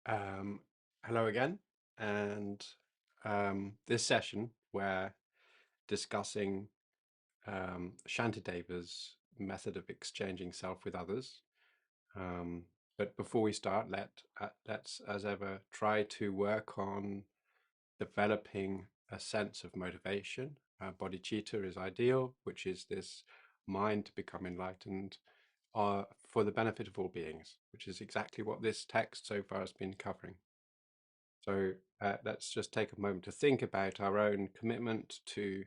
Um, Hello again, and this session we're discussing Shantideva's method of exchanging self with others. Um, but before we start, let's, as ever, try to work on developing a sense of motivation. Bodhicitta is ideal, which is this mind to become enlightened for the benefit of all beings, which is exactly what this text so far has been covering. So let's just take a moment to think about our own commitment to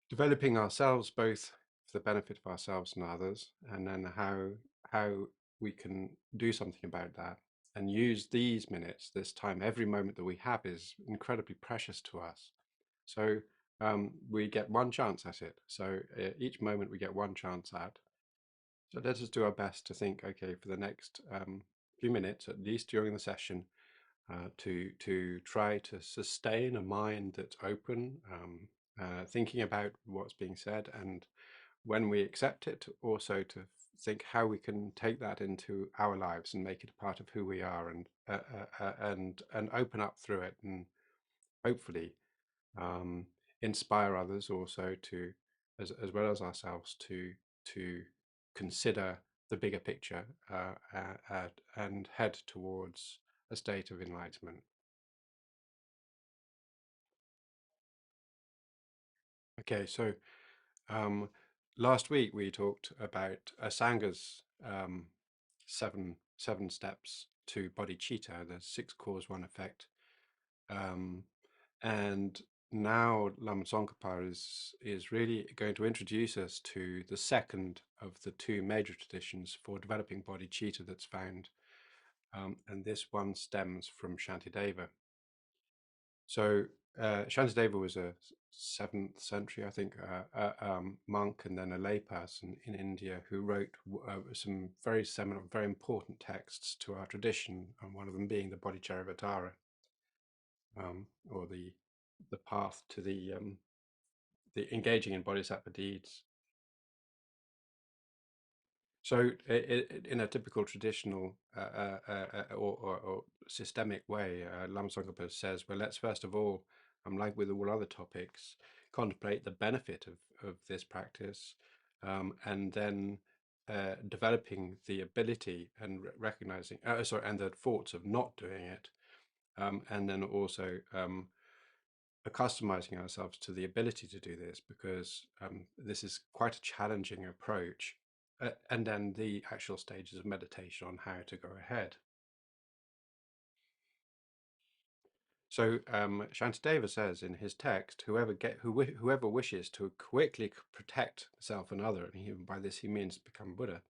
developing ourselves, both for the benefit of ourselves and others, and then how we can do something about that and use these minutes, this time, every moment that we have is incredibly precious to us. So we get one chance at it. So each moment we get one chance at. So let us do our best to think, okay, for the next few minutes, at least during the session, to try to sustain a mind that's open, thinking about what's being said, and when we accept it, also to think how we can take that into our lives and make it a part of who we are, and open up through it, and hopefully um, inspire others also to, as well as ourselves, to consider the bigger picture and head towards a state of enlightenment. Okay, so um, last week we talked about Asanga's seven steps to bodhicitta, the six cause one effect, um, and now Lam Tsongkhapa is really going to introduce us to the second of the two major traditions for developing bodhicitta that's found, and this one stems from Shantideva. So Shantideva was a 7th century, I think, monk and then a layperson in India who wrote some very seminal, very important texts to our tradition, and one of them being the Bodhicharyavatara, or the path to the engaging in bodhisattva deeds. So, in a typical traditional or systemic way, Lama Tsongkhapa says, well, let's first of all, like with all other topics, contemplate the benefit of this practice, and then developing the ability and recognizing, and the faults of not doing it, and then also accustomizing ourselves to the ability to do this, because this is quite a challenging approach, and then the actual stages of meditation on how to go ahead. So Shantideva says in his text, whoever wishes to quickly protect self and other, and by this he means become Buddha,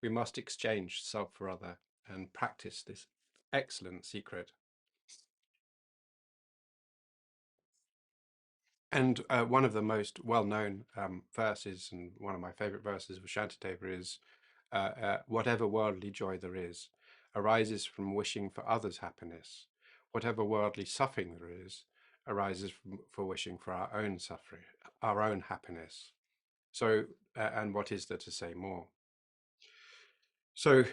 we must exchange self for other and practice this excellent secret. And one of the most well-known verses, and one of my favorite verses of Shantideva, is whatever worldly joy there is arises from wishing for others' happiness. Whatever worldly suffering there is arises for wishing for our own suffering, our own happiness. So, and what is there to say more? So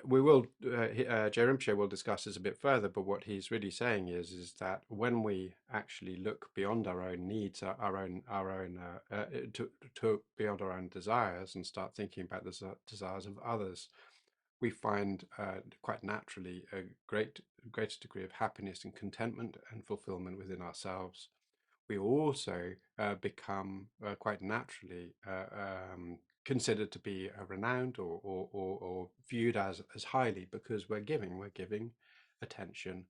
we will, Je Rinpoche will discuss this a bit further, but what he's really saying is that when we actually look beyond our own needs, to beyond our own desires, and start thinking about the desires of others, we find quite naturally a greater degree of happiness and contentment and fulfillment within ourselves. We also become quite naturally considered to be renowned or viewed as highly, because we're giving attention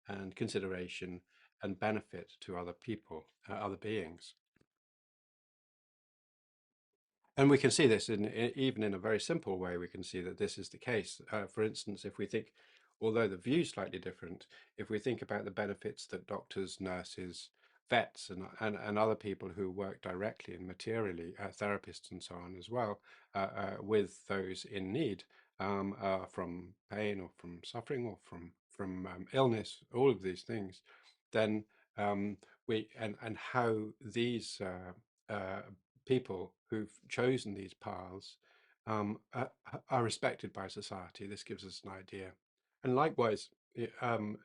and consideration and benefit to other people, other beings. And we can see this even in a very simple way. We can see that this is the case. For instance, if we think, although the view is slightly different, if we think about the benefits that doctors, nurses, vets, and other people who work directly and materially, therapists and so on as well, with those in need, from pain or from suffering or from illness, all of these things, then and how these people who've chosen these paths are respected by society. This gives us an idea. And likewise,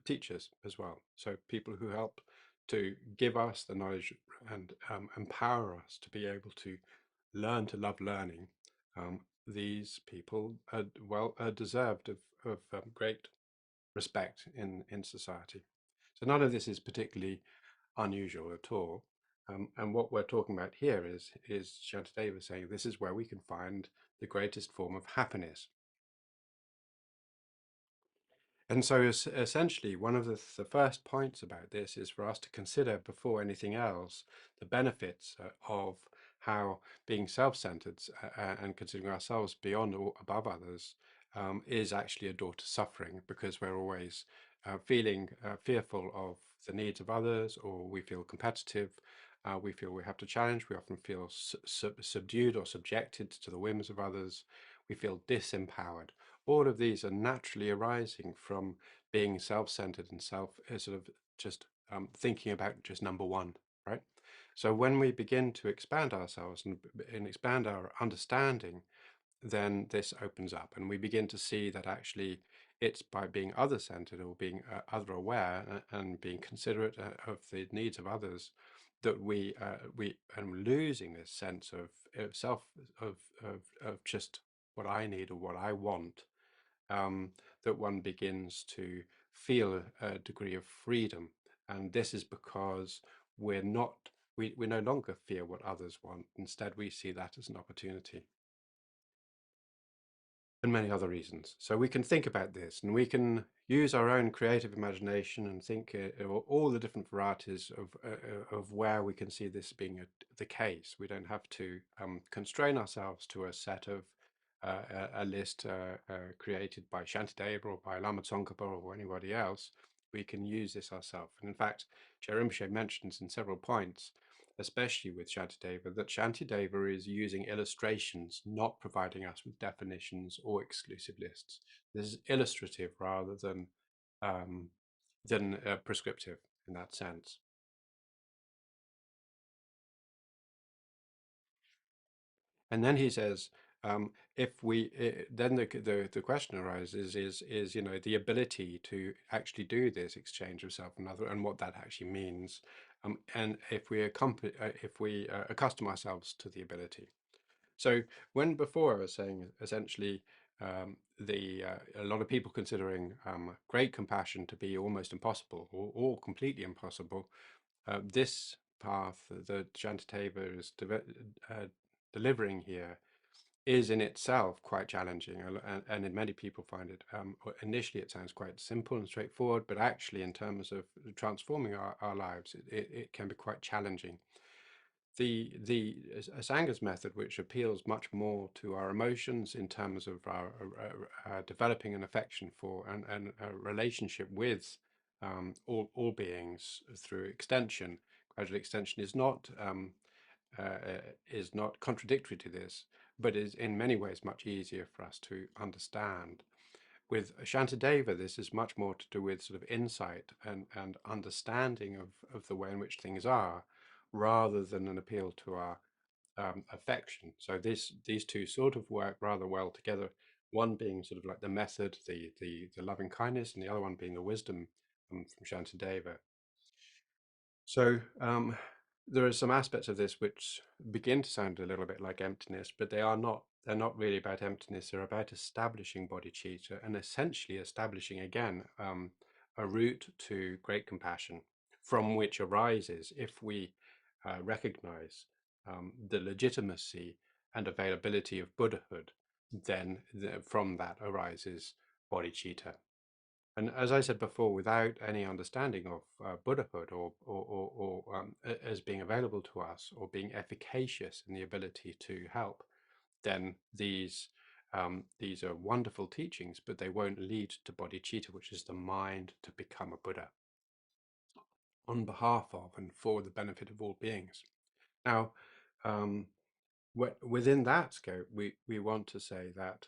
teachers as well. So people who help to give us the knowledge and empower us to be able to learn to love learning. These people are deserved of great respect in society. So none of this is particularly unusual at all. And what we're talking about here is Shantideva saying this is where we can find the greatest form of happiness. And so essentially, one of the first points about this is for us to consider before anything else the benefits of how being self-centered and considering ourselves beyond or above others is actually a door to suffering, because we're always feeling fearful of the needs of others, or we feel competitive, we feel we have to challenge, we often feel subdued or subjected to the whims of others, we feel disempowered. All of these are naturally arising from being self-centered and sort of just thinking about just number one, right? So when we begin to expand ourselves and expand our understanding, then this opens up and we begin to see that actually it's by being other-centered or being other-aware and being considerate of the needs of others that we are losing this sense of self of just what I need or what I want, that one begins to feel a degree of freedom. And this is because we're not, we no longer fear what others want. Instead, we see that as an opportunity. And many other reasons. So we can think about this and we can use our own creative imagination and think all the different varieties of where we can see this being the case. We don't have to constrain ourselves to a set of a list created by Shantideva or by Lama Tsongkhapa or anybody else. We can use this ourselves. And in fact, Je Rinpoche mentions in several points, especially with Shantideva, that Shantideva is using illustrations, not providing us with definitions or exclusive lists. This is illustrative rather than prescriptive in that sense. And then he says, if we then the question arises is the ability to actually do this exchange of self and other, and what that actually means, and if we accustom ourselves to the ability. So when before I was saying essentially a lot of people considering great compassion to be almost impossible or completely impossible, this path that Shantideva is delivering here is in itself quite challenging, and many people find it, initially it sounds quite simple and straightforward, but actually in terms of transforming our lives, it can be quite challenging. The Asanga's method, which appeals much more to our emotions in terms of our developing an affection for and a relationship with all beings through extension, gradual extension, is not contradictory to this, but is in many ways much easier for us to understand. With Shantideva, this is much more to do with sort of insight and understanding of the way in which things are, rather than an appeal to our affection. So these two sort of work rather well together. One being sort of like the method, the loving kindness, and the other one being the wisdom from Shantideva. So there are some aspects of this which begin to sound a little bit like emptiness, but they are not. They're not really about emptiness. They're about establishing bodhicitta and essentially establishing again a route to great compassion, from which arises, if we recognize the legitimacy and availability of Buddhahood, then from that arises bodhicitta. And as I said before, without any understanding of Buddhahood or as being available to us or being efficacious in the ability to help, then these are wonderful teachings, but they won't lead to bodhicitta, which is the mind to become a Buddha on behalf of and for the benefit of all beings. Now, within that scope, we want to say that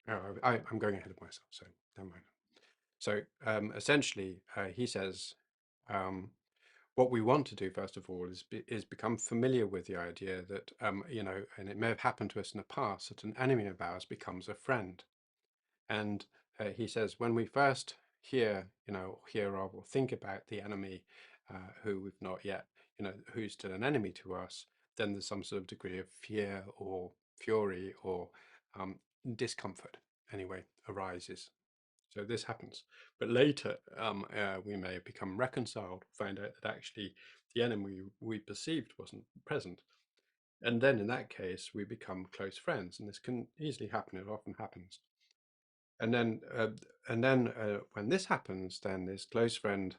I'm going ahead of myself, so never mind. So essentially, he says, what we want to do first of all is become familiar with the idea that and it may have happened to us in the past that an enemy of ours becomes a friend, and he says, when we first hear, hear of or think about the enemy who we've not yet, who's still an enemy to us, then there's some sort of degree of fear or fury or um, discomfort, anyway, arises. So this happens. But later, we may become reconciled, find out that actually the enemy we perceived wasn't present. And then in that case, we become close friends. And this can easily happen. It often happens. And then, when this happens, then this close friend,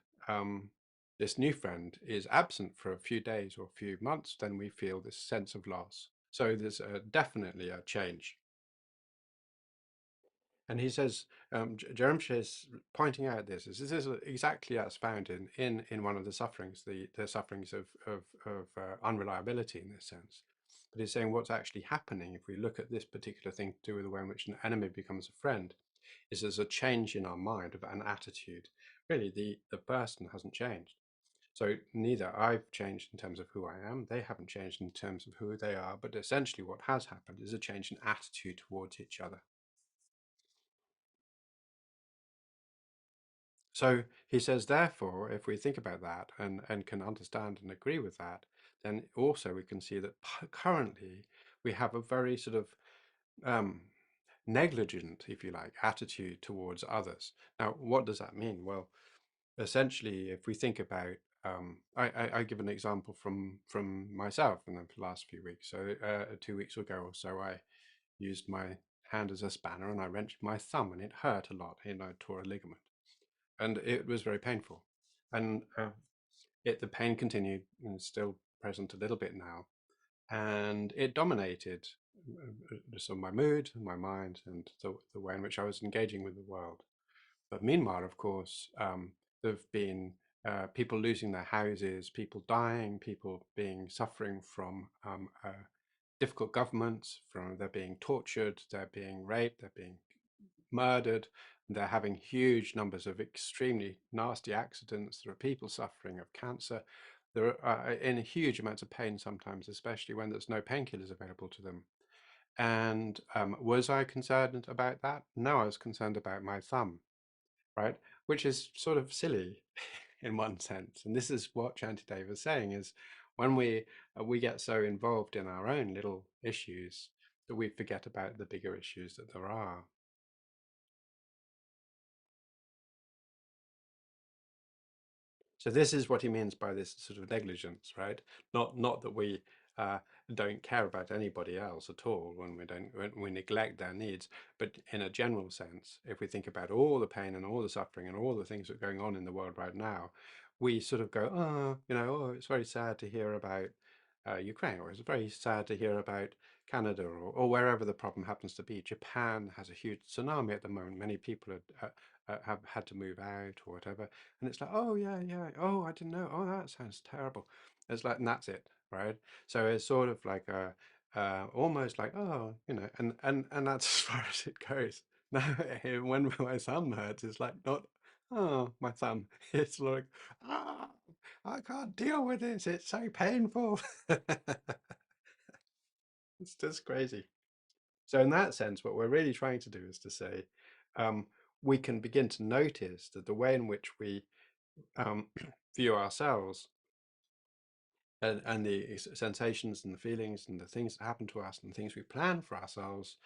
this new friend, is absent for a few days or a few months. Then we feel this sense of loss. So there's definitely a change. And he says, Jeremsha is pointing out this is exactly as found in one of the sufferings, the sufferings of unreliability in this sense. But he's saying what's actually happening if we look at this particular thing to do with the way in which an enemy becomes a friend is there's a change in our mind of an attitude. Really, the person hasn't changed. So neither I've changed in terms of who I am, they haven't changed in terms of who they are, but essentially what has happened is a change in attitude towards each other. So he says, therefore, if we think about that and can understand and agree with that, then also we can see that currently we have a very sort of um, negligent, if you like, attitude towards others. Now, what does that mean? Well, essentially, if we think about, I give an example from myself in the last few weeks. So 2 weeks ago or so, I used my hand as a spanner and I wrenched my thumb and it hurt a lot. I tore a ligament and it was very painful. And the pain continued and is still present a little bit now. And it dominated so my mood, my mind, and the way in which I was engaging with the world. But meanwhile, of course, there have been people losing their houses, people dying, people suffering from difficult governments, from they're being tortured, they're being raped, they're being murdered. They're having huge numbers of extremely nasty accidents. There are people suffering of cancer. They're in huge amounts of pain sometimes, especially when there's no painkillers available to them. And was I concerned about that? No, I was concerned about my thumb, right? Which is sort of silly in one sense. And this is what Shantideva is saying is when we get so involved in our own little issues that we forget about the bigger issues that there are. So this is what he means by this sort of negligence, right? Not that we uh, don't care about anybody else at all when we neglect their needs, but in a general sense, if we think about all the pain and all the suffering and all the things that are going on in the world right now, we sort of go, oh, it's very sad to hear about Ukraine, or it's very sad to hear about Canada, or wherever the problem happens to be. Japan has a huge tsunami at the moment. Many people have had to move out or whatever. And it's like, oh yeah, yeah. Oh, I didn't know. Oh, that sounds terrible. It's like, and that's it, right? So it's sort of like a, almost like, oh, and that's as far as it goes. Now, when my thumb hurts, it's like not, oh, my thumb. It's like, ah, I can't deal with this. It's so painful. It's just crazy. So in that sense, what we're really trying to do is to say, um, we can begin to notice that the way in which we um, view ourselves and the sensations and the feelings and the things that happen to us and the things we plan for ourselves,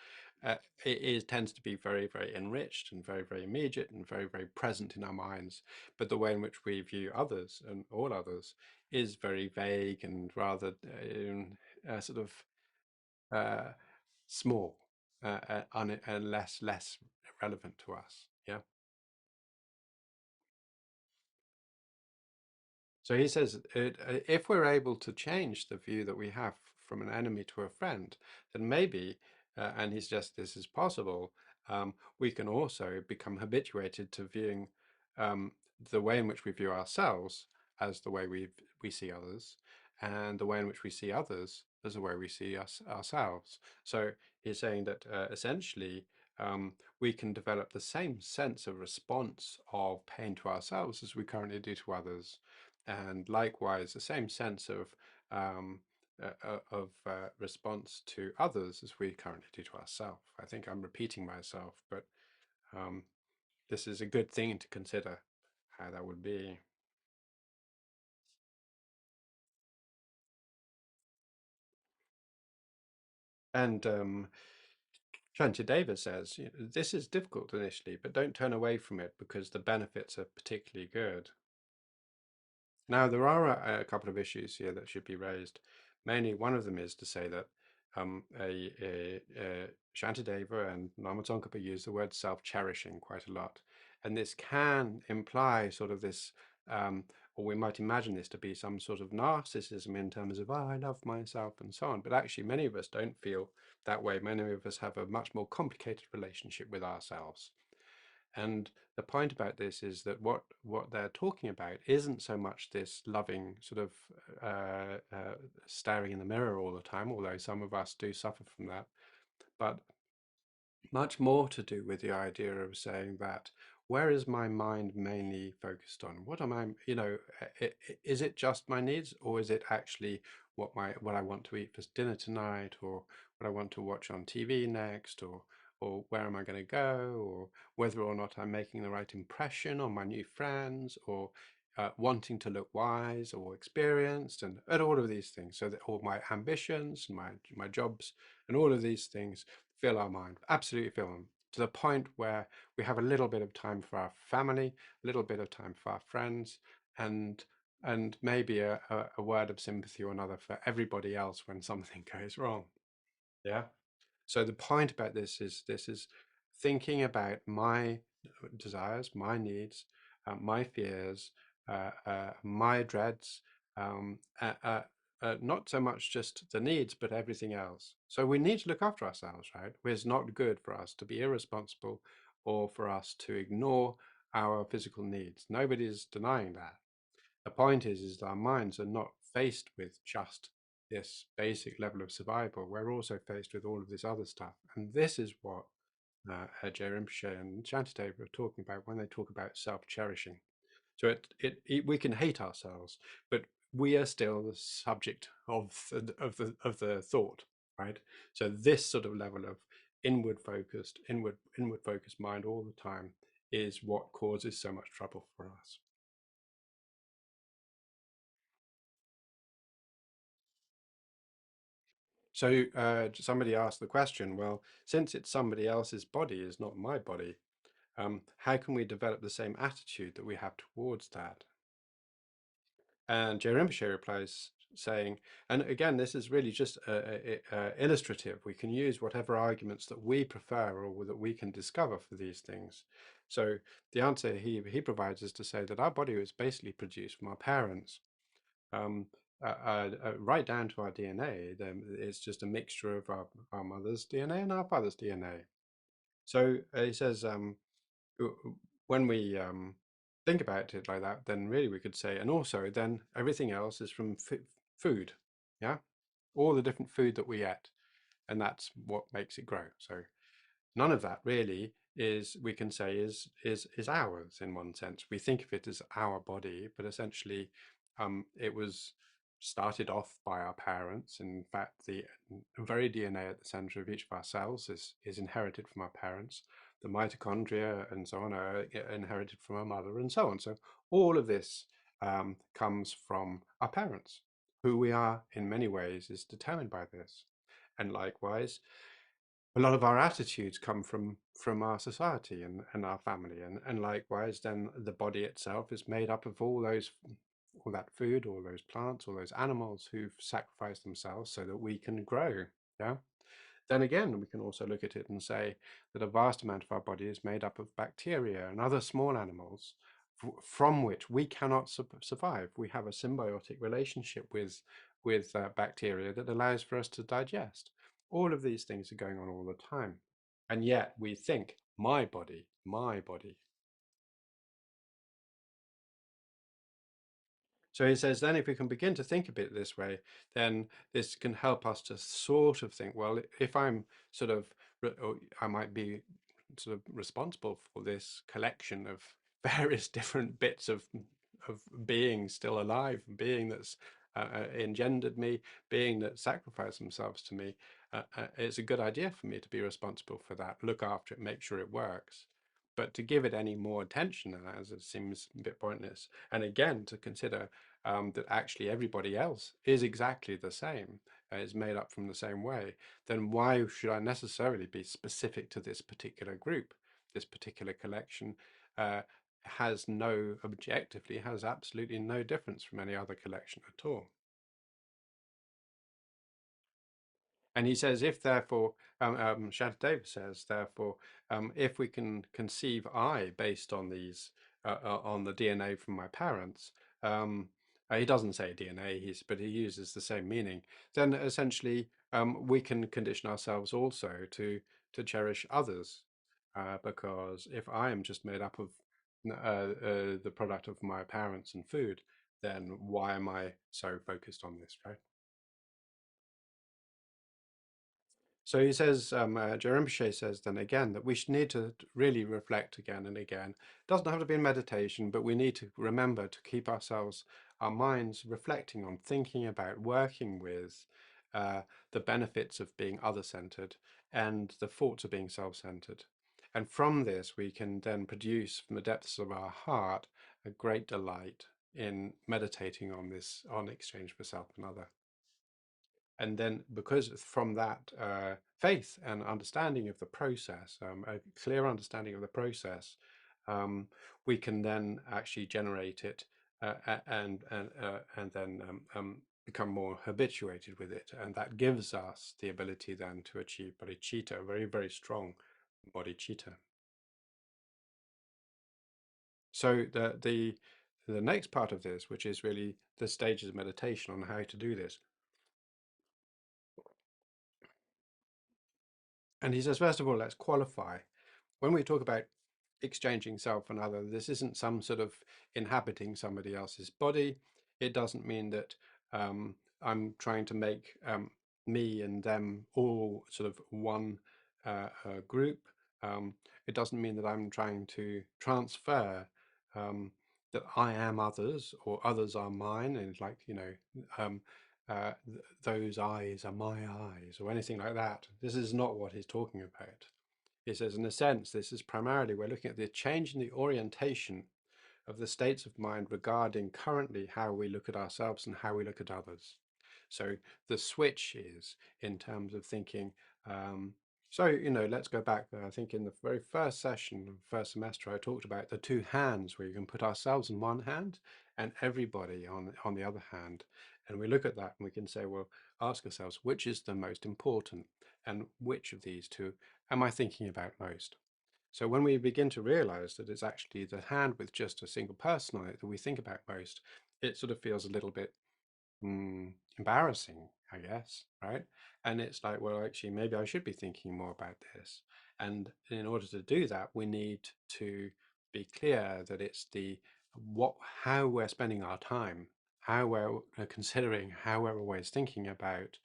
it tends to be very, very enriched and very, very immediate and very, very present in our minds. But the way in which we view others and all others is very vague and rather sort of uh, small and less relevant to us. Yeah. So he says, if we're able to change the view that we have from an enemy to a friend, then maybe, and he suggests this is possible, we can also become habituated to viewing um, the way in which we view ourselves as the way we see others, and the way in which we see others as the way we see ourselves. So he's saying that essentially we can develop the same sense of response of pain to ourselves as we currently do to others, and likewise the same sense um, of response to others as we currently do to ourselves. I think I'm repeating myself, but this is a good thing to consider how that would be. And Shantideva says, this is difficult initially, but don't turn away from it because the benefits are particularly good. Now, there are a couple of issues here that should be raised. Mainly, one of them is to say that Shantideva and Lama Tsongkhapa use the word self-cherishing quite a lot. And this can imply sort of this, or we might imagine this to be some sort of narcissism in terms of, oh, I love myself and so on. But actually, many of us don't feel that way. Many of us have a much more complicated relationship with ourselves. And the point about this is that what they're talking about isn't so much this loving sort of staring in the mirror all the time, although some of us do suffer from that, but much more to do with the idea of saying that where is my mind mainly focused on? What am I, is it just my needs, or is it actually what I want to eat for dinner tonight, or what I want to watch on TV next, or where am I going to go, or whether or not I'm making the right impression on my new friends, or wanting to look wise or experienced, and all of these things. So that all my ambitions, my jobs, and all of these things fill our mind, absolutely fill them, to the point where we have a little bit of time for our family, a little bit of time for our friends, and maybe a word of sympathy or another for everybody else when something goes wrong. Yeah. So the point about this is thinking about my desires, my needs, my fears, my dreads, um, uh, uh, not so much just the needs, but everything else. So we need to look after ourselves, right? It's not good for us to be irresponsible or for us to ignore our physical needs. Nobody's denying that. The point is that our minds are not faced with just this basic level of survival. We're also faced with all of this other stuff. And this is what Je Rinpoche and Shantideva are talking about when they talk about self-cherishing. So we can hate ourselves, but we are still the subject of the thought, right? So this sort of level of inward focused mind all the time is what causes so much trouble for us. So somebody asked the question, well, since it's somebody else's body, is not my body, how can we develop the same attitude that we have towards that? And Je Rinpoche replies saying, and again, this is really just illustrative. We can use whatever arguments that we prefer or that we can discover for these things. So the answer he provides is to say that our body was basically produced from our parents. Um, right down to our DNA, then it's just a mixture of our mother's DNA and our father's DNA. So he says, when we think about it like that, then really we could say, and also then everything else is from food, yeah, all the different food that we eat, and that's what makes it grow. So none of that really is, we can say, is ours in one sense. We think of it as our body, but essentially it was started off by our parents. In fact, the very DNA at the center of each of our cells is inherited from our parents. The mitochondria and so on are inherited from our mother, and so on. So all of this comes from our parents. Who we are in many ways is determined by this. And likewise, a lot of our attitudes come from our society and our family, and likewise then the body itself is made up of all that food, all those plants, all those animals who've sacrificed themselves so that we can grow. Yeah. Then again, we can also look at it and say that a vast amount of our body is made up of bacteria and other small animals from which we cannot survive. We have a symbiotic relationship with bacteria that allows for us to digest. All of these things are going on all the time. And yet we think, my body, my body. So he says, then if we can begin to think a bit this way, then this can help us to sort of think, well, if I'm sort of, or I might be sort of responsible for this collection of various different bits of being still alive, being that's engendered me, being that sacrificed themselves to me, it's a good idea for me to be responsible for that, look after it, make sure it works. But to give it any more attention as it seems a bit pointless. And again, to consider that actually everybody else is exactly the same, is made up from the same way, then why should I necessarily be specific to this particular group? This particular collection has objectively has absolutely no difference from any other collection at all. And he says, if therefore, Shantideva says, therefore, if we can conceive I based on these, on the DNA from my parents, he doesn't say DNA, but he uses the same meaning, then essentially we can condition ourselves also to cherish others, because if I am just made up of the product of my parents and food, then why am I so focused on this, right? So he says, Je Rinpoche says then again that we should need to really reflect again and again. It doesn't have to be in meditation, but we need to remember to keep our minds reflecting on, thinking about, working with the benefits of being other-centered and the faults of being self-centered. And from this, we can then produce from the depths of our heart a great delight in meditating on this, on exchange for self and other. And then because from that faith and understanding of the process, a clear understanding of the process, we can then actually generate it and then become more habituated with it. And that gives us the ability then to achieve bodhicitta, a very, very strong bodhicitta. So the next part of this, which is really the stages of meditation on how to do this. And he says, first of all, let's qualify. When we talk about exchanging self and other, this isn't some sort of inhabiting somebody else's body. It doesn't mean that I'm trying to make me and them all sort of one group. It doesn't mean that I'm trying to transfer that I am others or others are mine, and like, you know, those eyes are my eyes or anything like that. This is not what he's talking about. He says, in a sense, this is primarily, we're looking at the change in the orientation of the states of mind regarding currently how we look at ourselves and how we look at others. So the switch is in terms of thinking, so, you know, let's go back. I think in the very first session, first semester, I talked about the two hands where you can put ourselves in one hand and everybody on the other hand. And we look at that and we can say, well, ask ourselves, which is the most important and which of these two am I thinking about most? So when we begin to realize that it's actually the hand with just a single person on it that we think about most, it sort of feels a little bit embarrassing, I guess, right? And it's like, well, actually, maybe I should be thinking more about this. And in order to do that, we need to be clear that it's how we're spending our time, how we're considering, how we're always thinking about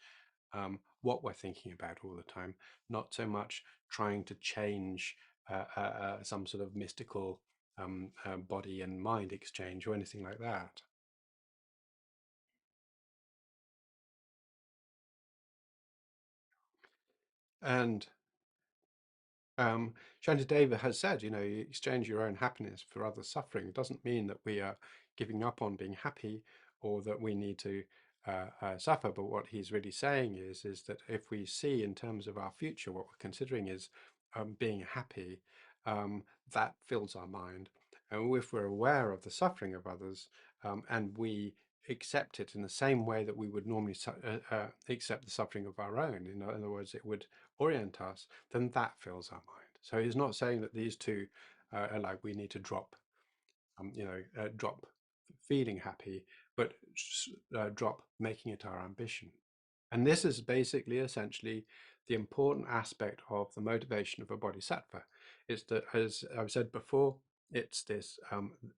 what we're thinking about all the time, not so much trying to change some sort of mystical body and mind exchange or anything like that. And Shantideva has said, you know, you exchange your own happiness for other suffering. It doesn't mean that we are giving up on being happy or that we need to suffer. But what he's really saying is that if we see in terms of our future, what we're considering is being happy, that fills our mind. And if we're aware of the suffering of others and we accept it in the same way that we would normally accept the suffering of our own, in other words, it would orient us, then that fills our mind. So he's not saying that these two are like we need to drop, drop feeling happy, but drop making it our ambition. And this is basically essentially the important aspect of the motivation of a bodhisattva. Is that, as I've said before, it's this,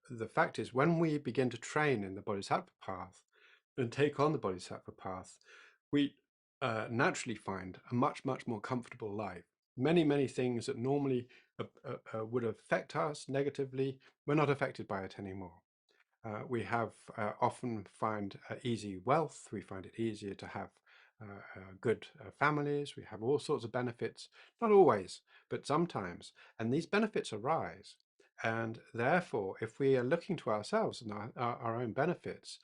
the fact is when we begin to train in the bodhisattva path and take on the bodhisattva path, we naturally find a much, much more comfortable life. Many, many things that normally would affect us negatively, we're not affected by it anymore. We have often find easy wealth. We find it easier to have good families, we have all sorts of benefits, not always, but sometimes. And these benefits arise. And therefore, if we are looking to ourselves and our own benefits,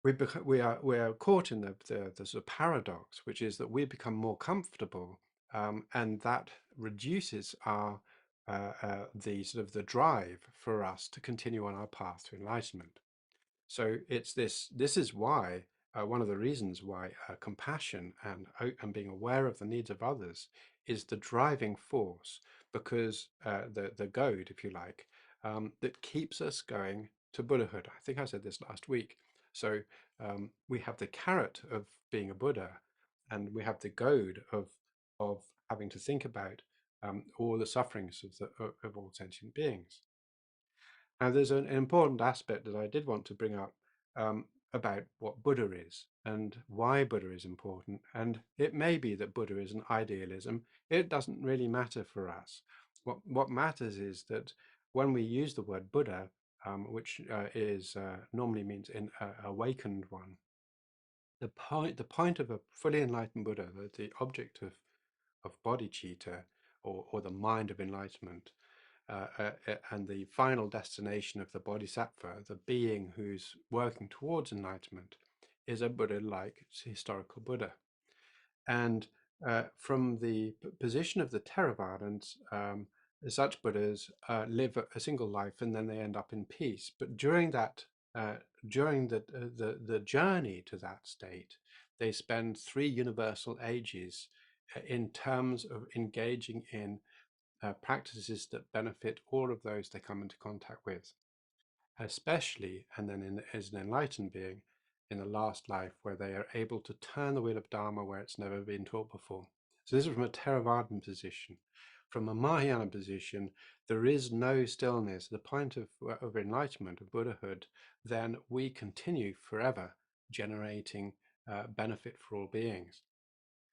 we are caught in the sort of paradox, which is that we become more comfortable, and that reduces our the sort of the drive for us to continue on our path to enlightenment. So it's this is why one of the reasons why compassion and being aware of the needs of others is the driving force, because the goad, if you like, that keeps us going to Buddhahood. I think I said this last week. So we have the carrot of being a Buddha, and we have the goad of having to think about all the sufferings of all sentient beings. Now, there's an important aspect that I did want to bring up um, about what Buddha is and why Buddha is important. And it may be that Buddha is an idealism. It doesn't really matter for us. What matters is that when we use the word Buddha, which is normally means an awakened one, the point of a fully enlightened Buddha, the object of bodhicitta, or the mind of enlightenment, and the final destination of the bodhisattva, the being who's working towards enlightenment, is a Buddha-like historical Buddha. And from the position of the Theravadins, such Buddhas live a single life and then they end up in peace. But during that, during the journey to that state, they spend 3 universal ages in terms of engaging in practices that benefit all of those they come into contact with, especially, and then as an enlightened being, in the last life, where they are able to turn the wheel of Dharma where it's never been taught before. So this is from a Theravadan position. From a Mahayana position, there is no stillness. The point of enlightenment, of Buddhahood, then we continue forever generating benefit for all beings.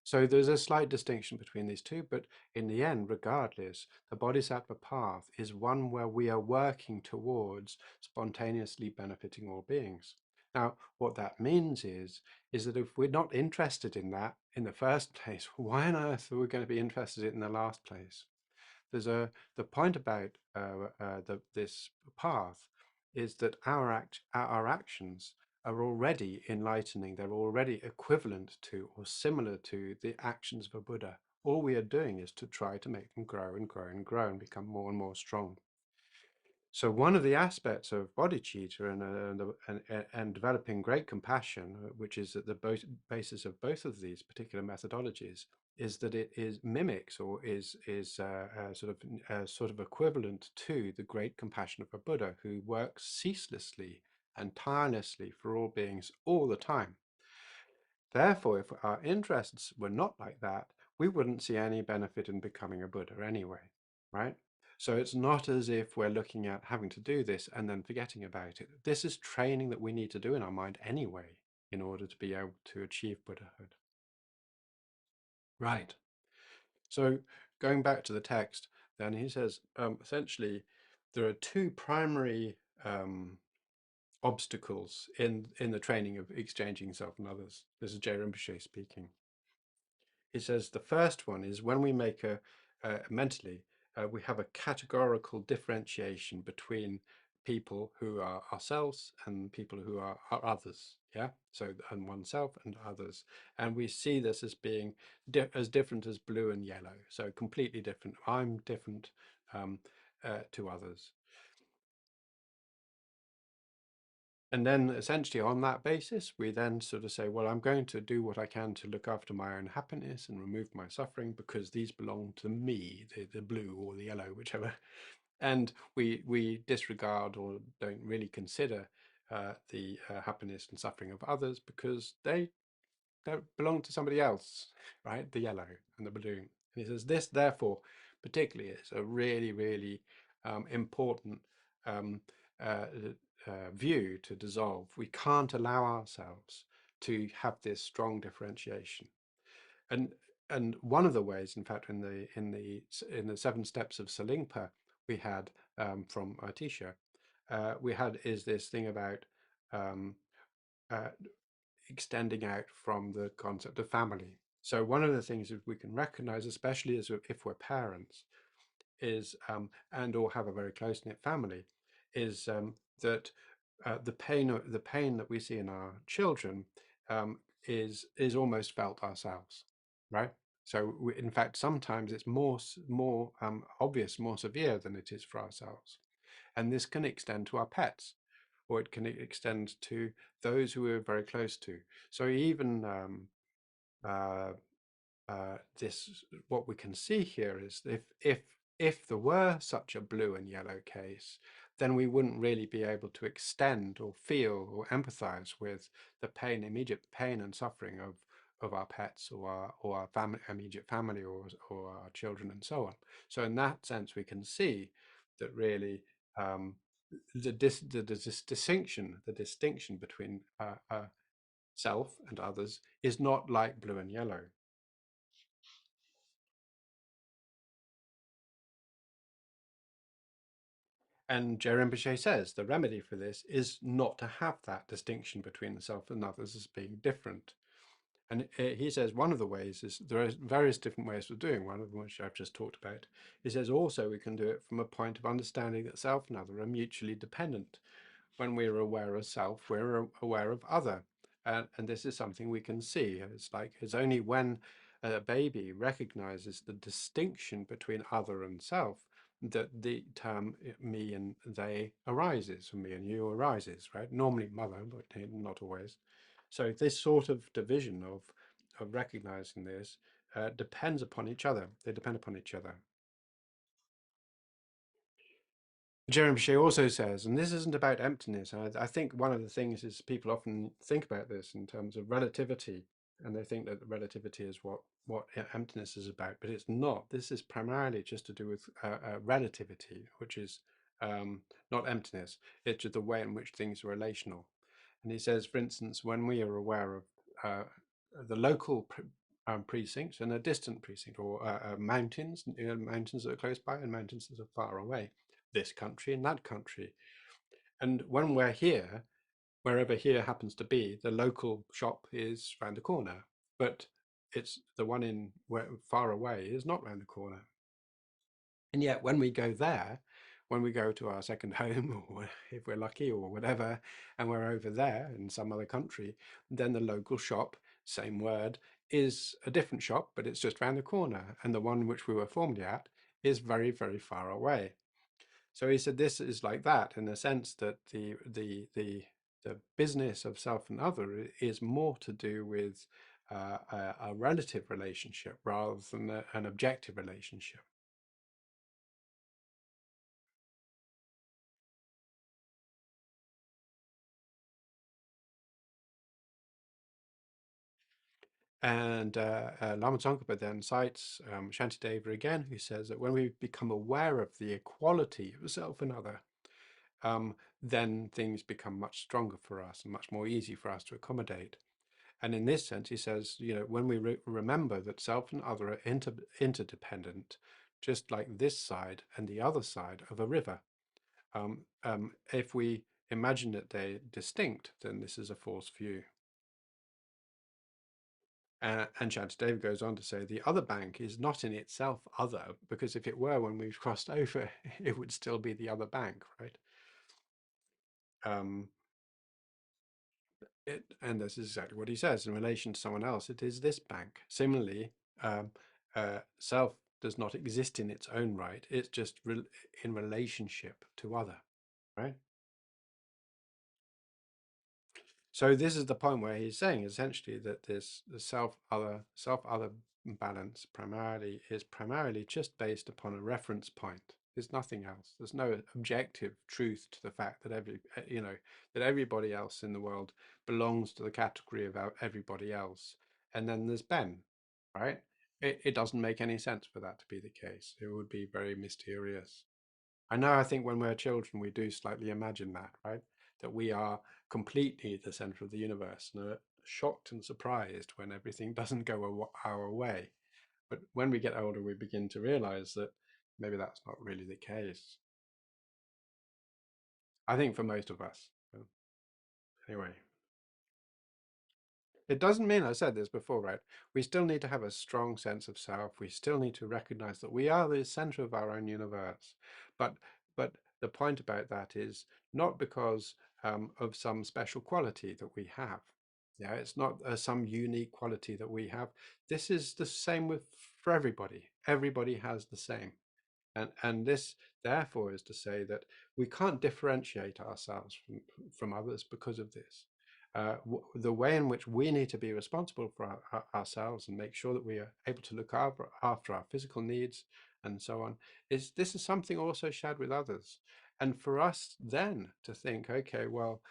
So there's a slight distinction between these two, but in the end, regardless, the Bodhisattva path is one where we are working towards spontaneously benefiting all beings. Now, what that means is that if we're not interested in that in the first place, why on earth are we going to be interested in the last place? There's the point about this path is that our actions are already enlightening. They're already equivalent to or similar to the actions of a Buddha. All we are doing is to try to make them grow and grow and grow and become more and more strong. So one of the aspects of bodhicitta and developing great compassion, which is at the basis of both of these particular methodologies, is that it is mimics or is sort of equivalent to the great compassion of a Buddha who works ceaselessly and tirelessly for all beings all the time. Therefore, if our interests were not like that, we wouldn't see any benefit in becoming a Buddha anyway, right? So it's not as if we're looking at having to do this and then forgetting about it. This is training that we need to do in our mind anyway in order to be able to achieve Buddhahood. Right. So going back to the text, then he says, essentially, there are 2 primary obstacles in the training of exchanging self and others. This is Je Rinpoche speaking. He says the first one is when we make mentally, we have a categorical differentiation between people who are ourselves and people who are others. Yeah, so and oneself and others, and we see this as being as different as blue and yellow. So completely different. I'm different to others. And then essentially on that basis, we then sort of say, well, I'm going to do what I can to look after my own happiness and remove my suffering because these belong to me, the blue or the yellow, whichever. And we disregard or don't really consider the happiness and suffering of others because they don't belong to somebody else, right? The yellow and the blue. And he says this, therefore, particularly is a really, really important um, uh, view to dissolve. We can't allow ourselves to have this strong differentiation. And one of the ways, in fact, in the 7 steps of Salingpa, we had from Atisha, we had is this thing about um, uh, extending out from the concept of family. So one of the things that we can recognize, especially as if we're parents, is and or have a very close knit family, is that the pain that we see in our children is almost felt ourselves, right? So in fact, sometimes it's more obvious, more severe than it is for ourselves, and this can extend to our pets, or it can extend to those who we're very close to. So even uh, this, what we can see here is if there were such a blue and yellow case, then we wouldn't really be able to extend or feel or empathize with the pain, immediate pain and suffering of our pets or our family, immediate family, or our children and so on. So in that sense, we can see that really um, the distinction between self and others is not like blue and yellow. And Je Rinpoche says the remedy for this is not to have that distinction between the self and others as being different. And he says one of the ways is there are various different ways of doing, one of them which I've just talked about. He says also we can do it from a point of understanding that self and other are mutually dependent. When we're aware of self, we're aware of other. And this is something we can see. It's like it's only when a baby recognizes the distinction between other and self that the term me and they arises, or me and you arises, right? Normally mother, but not always. So this sort of division of recognizing this depends upon each other. They depend upon each other. Jeremy Shea also says, and this isn't about emptiness. I think one of the things is people often think about this in terms of relativity, and they think that relativity is what emptiness is about, but it's not. This is primarily just to do with relativity, which is not emptiness. It's just the way in which things are relational. And he says, for instance, when we are aware of uh, the local precincts and a distant precinct, or mountains, mountains that are close by and mountains that are far away, this country and that country. And when we're here, wherever here happens to be, the local shop is round the corner, but it's the one in where far away is not round the corner. And yet when we go there, when we go to our second home, or if we're lucky or whatever, and we're over there in some other country, then the local shop, same word, is a different shop, but it's just round the corner. And the one which we were formerly at is very, very far away. So he said this is like that in the sense that the business of self and other is more to do with a relative relationship rather than an objective relationship. And Lama Tsongkhapa then cites Shantideva again, who says that when we become aware of the equality of self and other, um, then things become much stronger for us and much more easy for us to accommodate. And in this sense, he says, you know, when we remember that self and other are interdependent, just like this side and the other side of a river, if we imagine that they're distinct, then this is a false view. And Shantideva goes on to say the other bank is not in itself other, because if it were when we've crossed over, it would still be the other bank, right? Um, and this is exactly what he says in relation to someone else. It is this bank. Similarly, self does not exist in its own right. It's just in relationship to other, right? So this is the point where he's saying essentially that this the self-other balance primarily just based upon a reference point. There's nothing else. There's no objective truth to the fact that that everybody else in the world belongs to the category of everybody else. And then there's Ben, right? It doesn't make any sense for that to be the case. It would be very mysterious. I think when we're children, we do slightly imagine that, right? That we are completely the center of the universe and are shocked and surprised when everything doesn't go our way. But when we get older, we begin to realize that maybe that's not really the case. I think for most of us. Anyway. It doesn't mean, I said this before, right? We still need to have a strong sense of self. We still need to recognize that we are the center of our own universe. But but the point about that is not because of some special quality that we have. Yeah, it's not some unique quality that we have. This is the same with for everybody. Everybody has the same. And this, therefore, is to say that we can't differentiate ourselves from others because of this. The way in which we need to be responsible for ourselves and make sure that we are able to look after our physical needs and so on is this is something also shared with others. And for us then to think, okay, well,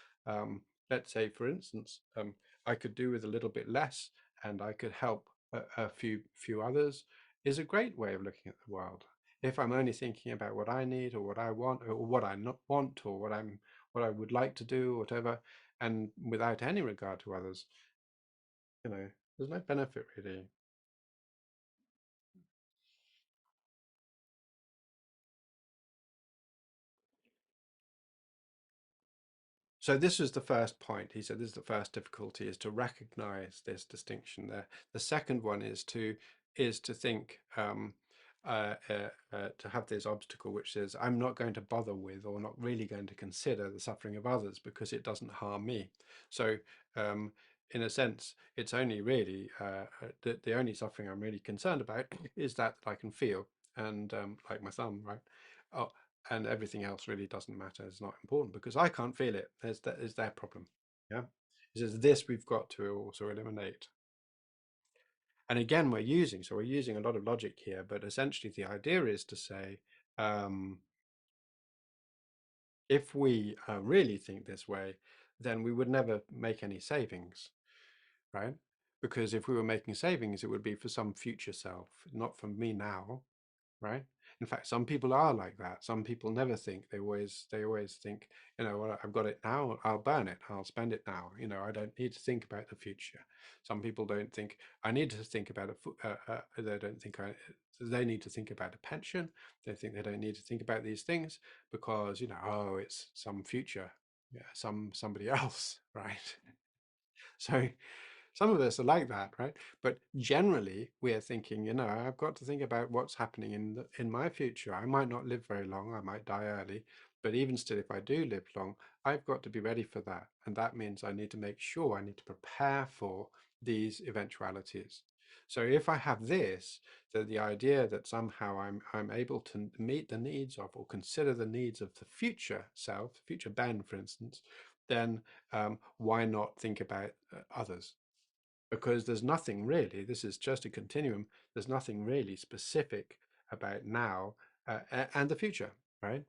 let's say, for instance, I could do with a little bit less and I could help a few others is a great way of looking at the world. If I'm only thinking about what I need or what I want or what I not want or what I would like to do or whatever, and without any regard to others, there's no benefit really. So this was the first point. He said this is the first difficulty, is to recognize this distinction there. The second one is to think to have this obstacle which says I'm not going to bother with or not really going to consider the suffering of others because it doesn't harm me. So in a sense, it's only really the only suffering I'm really concerned about is that I can feel, and like my thumb, right? Oh, and everything else really doesn't matter. It's not important because I can't feel it. That is their problem. Yeah. He says this we've got to also eliminate. And again, we're using a lot of logic here, but essentially the idea is to say, um, if we really think this way, then we would never make any savings, right? Because if we were making savings, it would be for some future self, not for me now, right? In fact, some people are like that. Some people never think. They always think, well, I've got it now. I'll burn it. I'll spend it now. I don't need to think about the future. Some people don't think I need to think about they don't think they need to think about a pension. They think they don't need to think about these things because oh, it's some future, yeah, somebody else, right? So some of us are like that, right? But generally, we are thinking, I've got to think about what's happening in my future. I might not live very long. I might die early. But even still, if I do live long, I've got to be ready for that. And that means I need to make sure I need to prepare for these eventualities. So if I have this, the idea that somehow I'm able to meet the needs of or consider the needs of the future self, future Ben, for instance, then why not think about others? Because there's nothing really, this is just a continuum, there's nothing really specific about now and the future, right?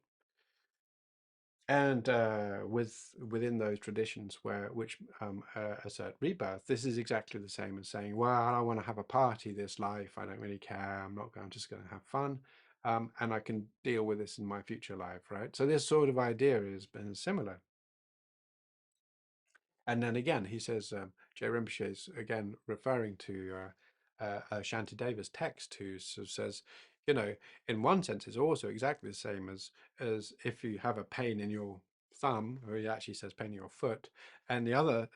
And within those traditions which assert rebirth, this is exactly the same as saying, well, I want to have a party this life, I don't really care, I'm just going to have fun, and I can deal with this in my future life, right? So this sort of idea has been similar. And then again, he says, Je Rinpoche is again referring to Shantideva's text, who sort of says, in one sense, it's also exactly the same as if you have a pain in your thumb, or he actually says pain in your foot, and the other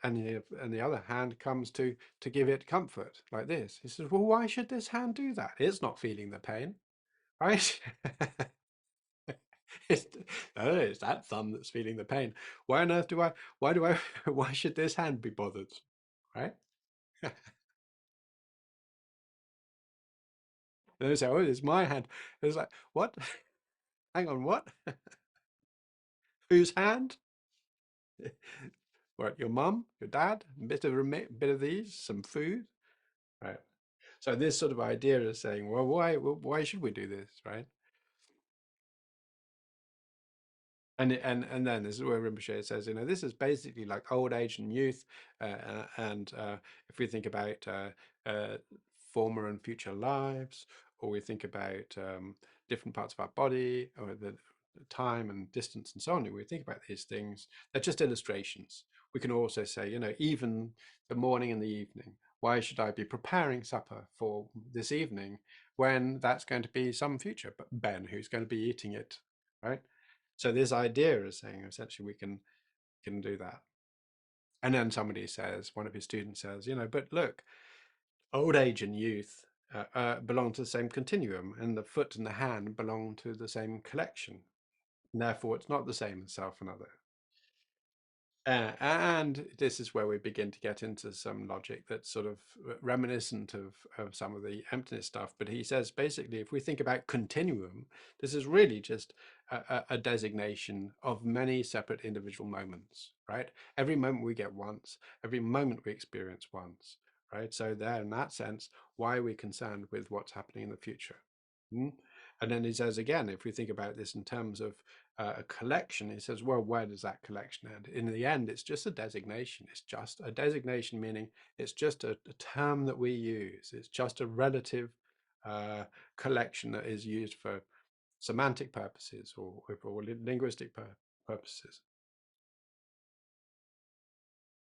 hand comes to give it comfort, like this. He says, well, why should this hand do that? It's not feeling the pain, right? It's, no, it's that thumb that's feeling the pain. Why on earth why do I, why should this hand be bothered? Right? And they say, oh, it's my hand. It's like, what? Hang on, what? Whose hand? What, your mum, your dad? A bit of these, some food? Right. So this sort of idea is saying, well, why should we do this, right? And then this is where Rinpoche says, this is basically like old age and youth, and if we think about former and future lives, or we think about different parts of our body, or the time and distance and so on, we think about these things, they're just illustrations. We can also say, even the morning and the evening. Why should I be preparing supper for this evening when that's going to be some future Ben who's going to be eating it, right? So this idea is saying essentially we can do that. And then somebody says, one of his students says, you know, but look, old age and youth belong to the same continuum, and the foot and the hand belong to the same collection. And therefore, it's not the same as self and other. And this is where we begin to get into some logic that's sort of reminiscent of some of the emptiness stuff. But he says basically, if we think about continuum, this is really just a designation of many separate individual moments, right? Every moment we get once, every moment we experience once, right? So there, in that sense, why are we concerned with what's happening in the future? Hmm? And then he says again, if we think about this in terms of a collection, he says, well, where does that collection end? In the end, it's just a designation. It's just a designation, meaning it's just a term that we use. It's just a relative collection that is used for semantic purposes or linguistic purposes.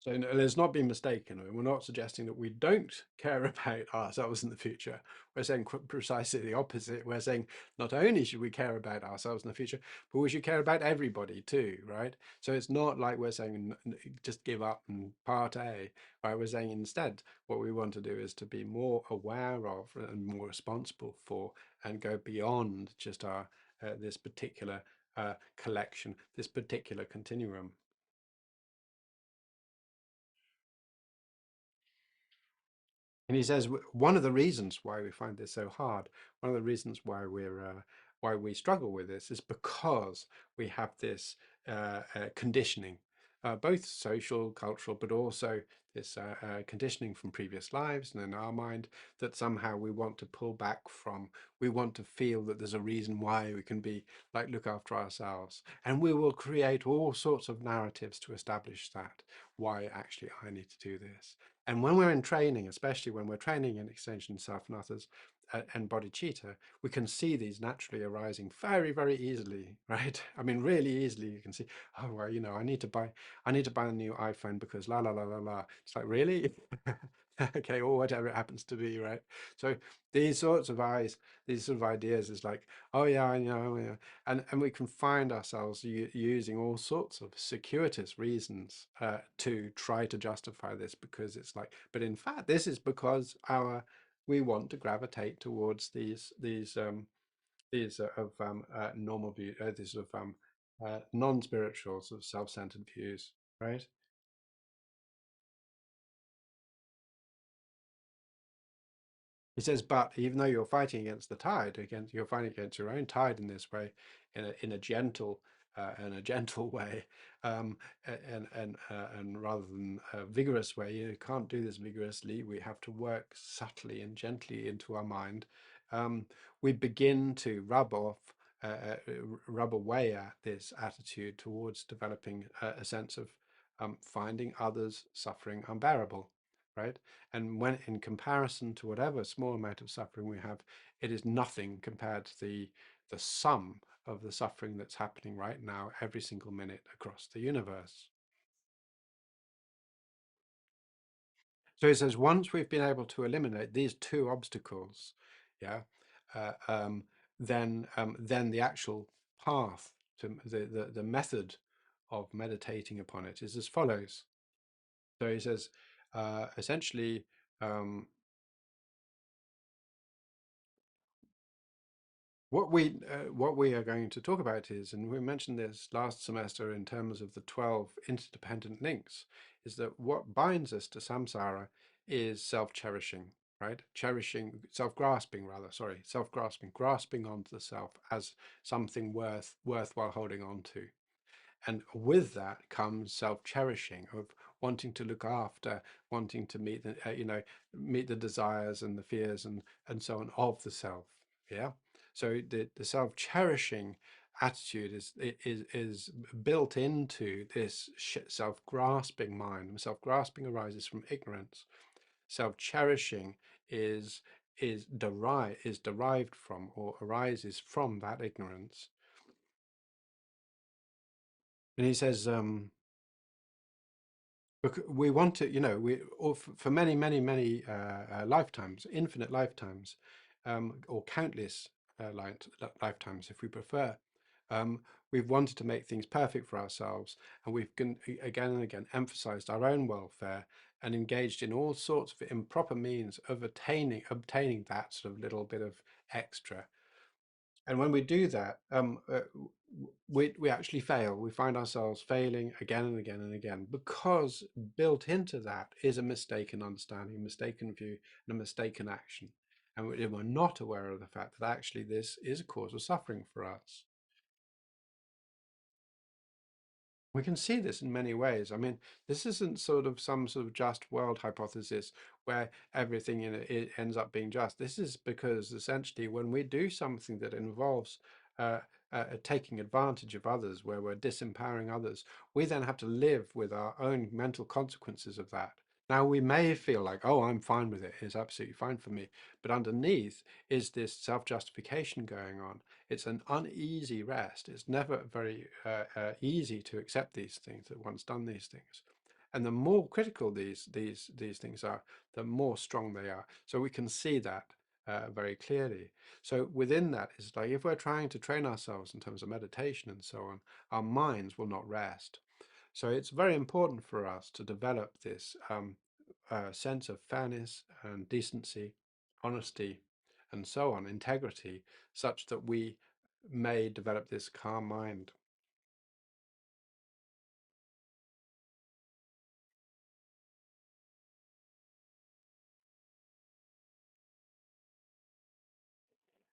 So let's not be mistaken. We're not suggesting that we don't care about ourselves in the future. We're saying precisely the opposite. We're saying not only should we care about ourselves in the future, but we should care about everybody too, right? So it's not like we're saying just give up and part A, right? We're saying instead what we want to do is to be more aware of and more responsible for and go beyond just our this particular collection, this particular continuum. And he says one of the reasons why we find this so hard, one of the reasons why we struggle with this is because we have this conditioning, both social, cultural, but also this conditioning from previous lives and in our mind that somehow we want to pull back from. We want to feel that there's a reason why we can be like look after ourselves, and we will create all sorts of narratives to establish that why actually I need to do this. And when we're in training, especially when we're training in extension self and others and bodhicitta, we can see these naturally arising very, very easily, right? I mean, really easily. You can see, oh well, you know, I need to buy a new iPhone because la la la la la. It's like, really? Okay, or whatever it happens to be, right? So these sorts of these sort of ideas is like, oh yeah, I know, yeah. And we can find ourselves using all sorts of circuitous reasons to try to justify this because it's like, but in fact, this is because we want to gravitate towards these of normal view, these sort of non-spiritual sort of self-centered views, right? He says, but even though you're fighting against the tide, you're fighting against your own tide in this way, in a gentle way, um, and rather than a vigorous way. You can't do this vigorously. We have to work subtly and gently into our mind. We begin to rub away at this attitude towards developing a sense of finding others' suffering unbearable, right? And when in comparison to whatever small amount of suffering we have, it is nothing compared to the sum of the suffering that's happening right now, every single minute across the universe. So he says, once we've been able to eliminate these two obstacles, yeah, uh, um, then the actual path to the method of meditating upon it is as follows. So he says, essentially, um, what we are going to talk about is, and we mentioned this last semester in terms of the 12 interdependent links, is that what binds us to samsara is self-cherishing, right? Cherishing, self-grasping rather, sorry, self-grasping, grasping onto the self as something worthwhile holding on to. And with that comes self-cherishing of wanting to look after, wanting to meet the, meet the desires and the fears and so on of the self. Yeah. So the self-cherishing attitude is built into this self-grasping mind. Self-grasping arises from ignorance. Self-cherishing is derived from or arises from that ignorance. And he says, we want to, you know, we or for many, many, many lifetimes, infinite lifetimes, or countless lifetimes, if we prefer, Um, we've wanted to make things perfect for ourselves, and we've again and again emphasized our own welfare and engaged in all sorts of improper means of obtaining that sort of little bit of extra. And when we do that, we actually fail. We find ourselves failing again and again and again, because built into that is a mistaken understanding, a mistaken view, and a mistaken action. And we're not aware of the fact that actually this is a cause of suffering for us. We can see this in many ways. I mean, this isn't sort of some sort of just world hypothesis where everything in it ends up being just. This is because essentially when we do something that involves uh, taking advantage of others, where we're disempowering others, we then have to live with our own mental consequences of that. Now, we may feel like, oh, I'm fine with it. It's absolutely fine for me. But underneath is this self-justification going on. It's an uneasy rest. It's never very easy to accept these things, that one's done these things. And the more critical these things are, the more strong they are. So we can see that very clearly. So within that is like, if we're trying to train ourselves in terms of meditation and so on, our minds will not rest. So it's very important for us to develop this sense of fairness and decency, honesty, and so on, integrity, such that we may develop this calm mind.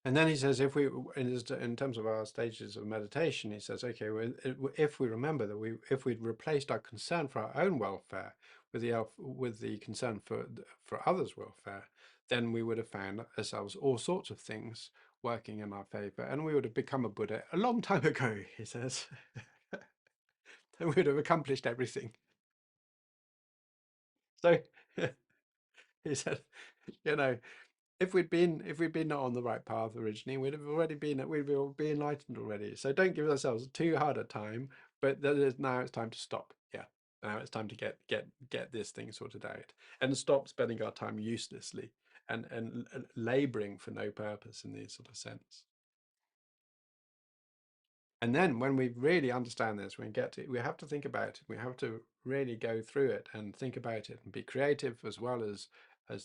And then he says, if we, in terms of our stages of meditation, he says, okay, well, if we remember that if we'd replaced our concern for our own welfare with the concern for others' welfare, then we would have found ourselves all sorts of things working in our favor, and we would have become a Buddha a long time ago, he says. And we would have accomplished everything. So he said, you know, if we'd been not on the right path originally, we'd be enlightened already. So don't give ourselves too hard a time, but now it's time to stop. Yeah. Now it's time to get this thing sorted out and stop spending our time uselessly and laboring for no purpose in this sort of sense. And then when we really understand this, we get it, we have to think about it. We have to really go through it and think about it and be creative, as well as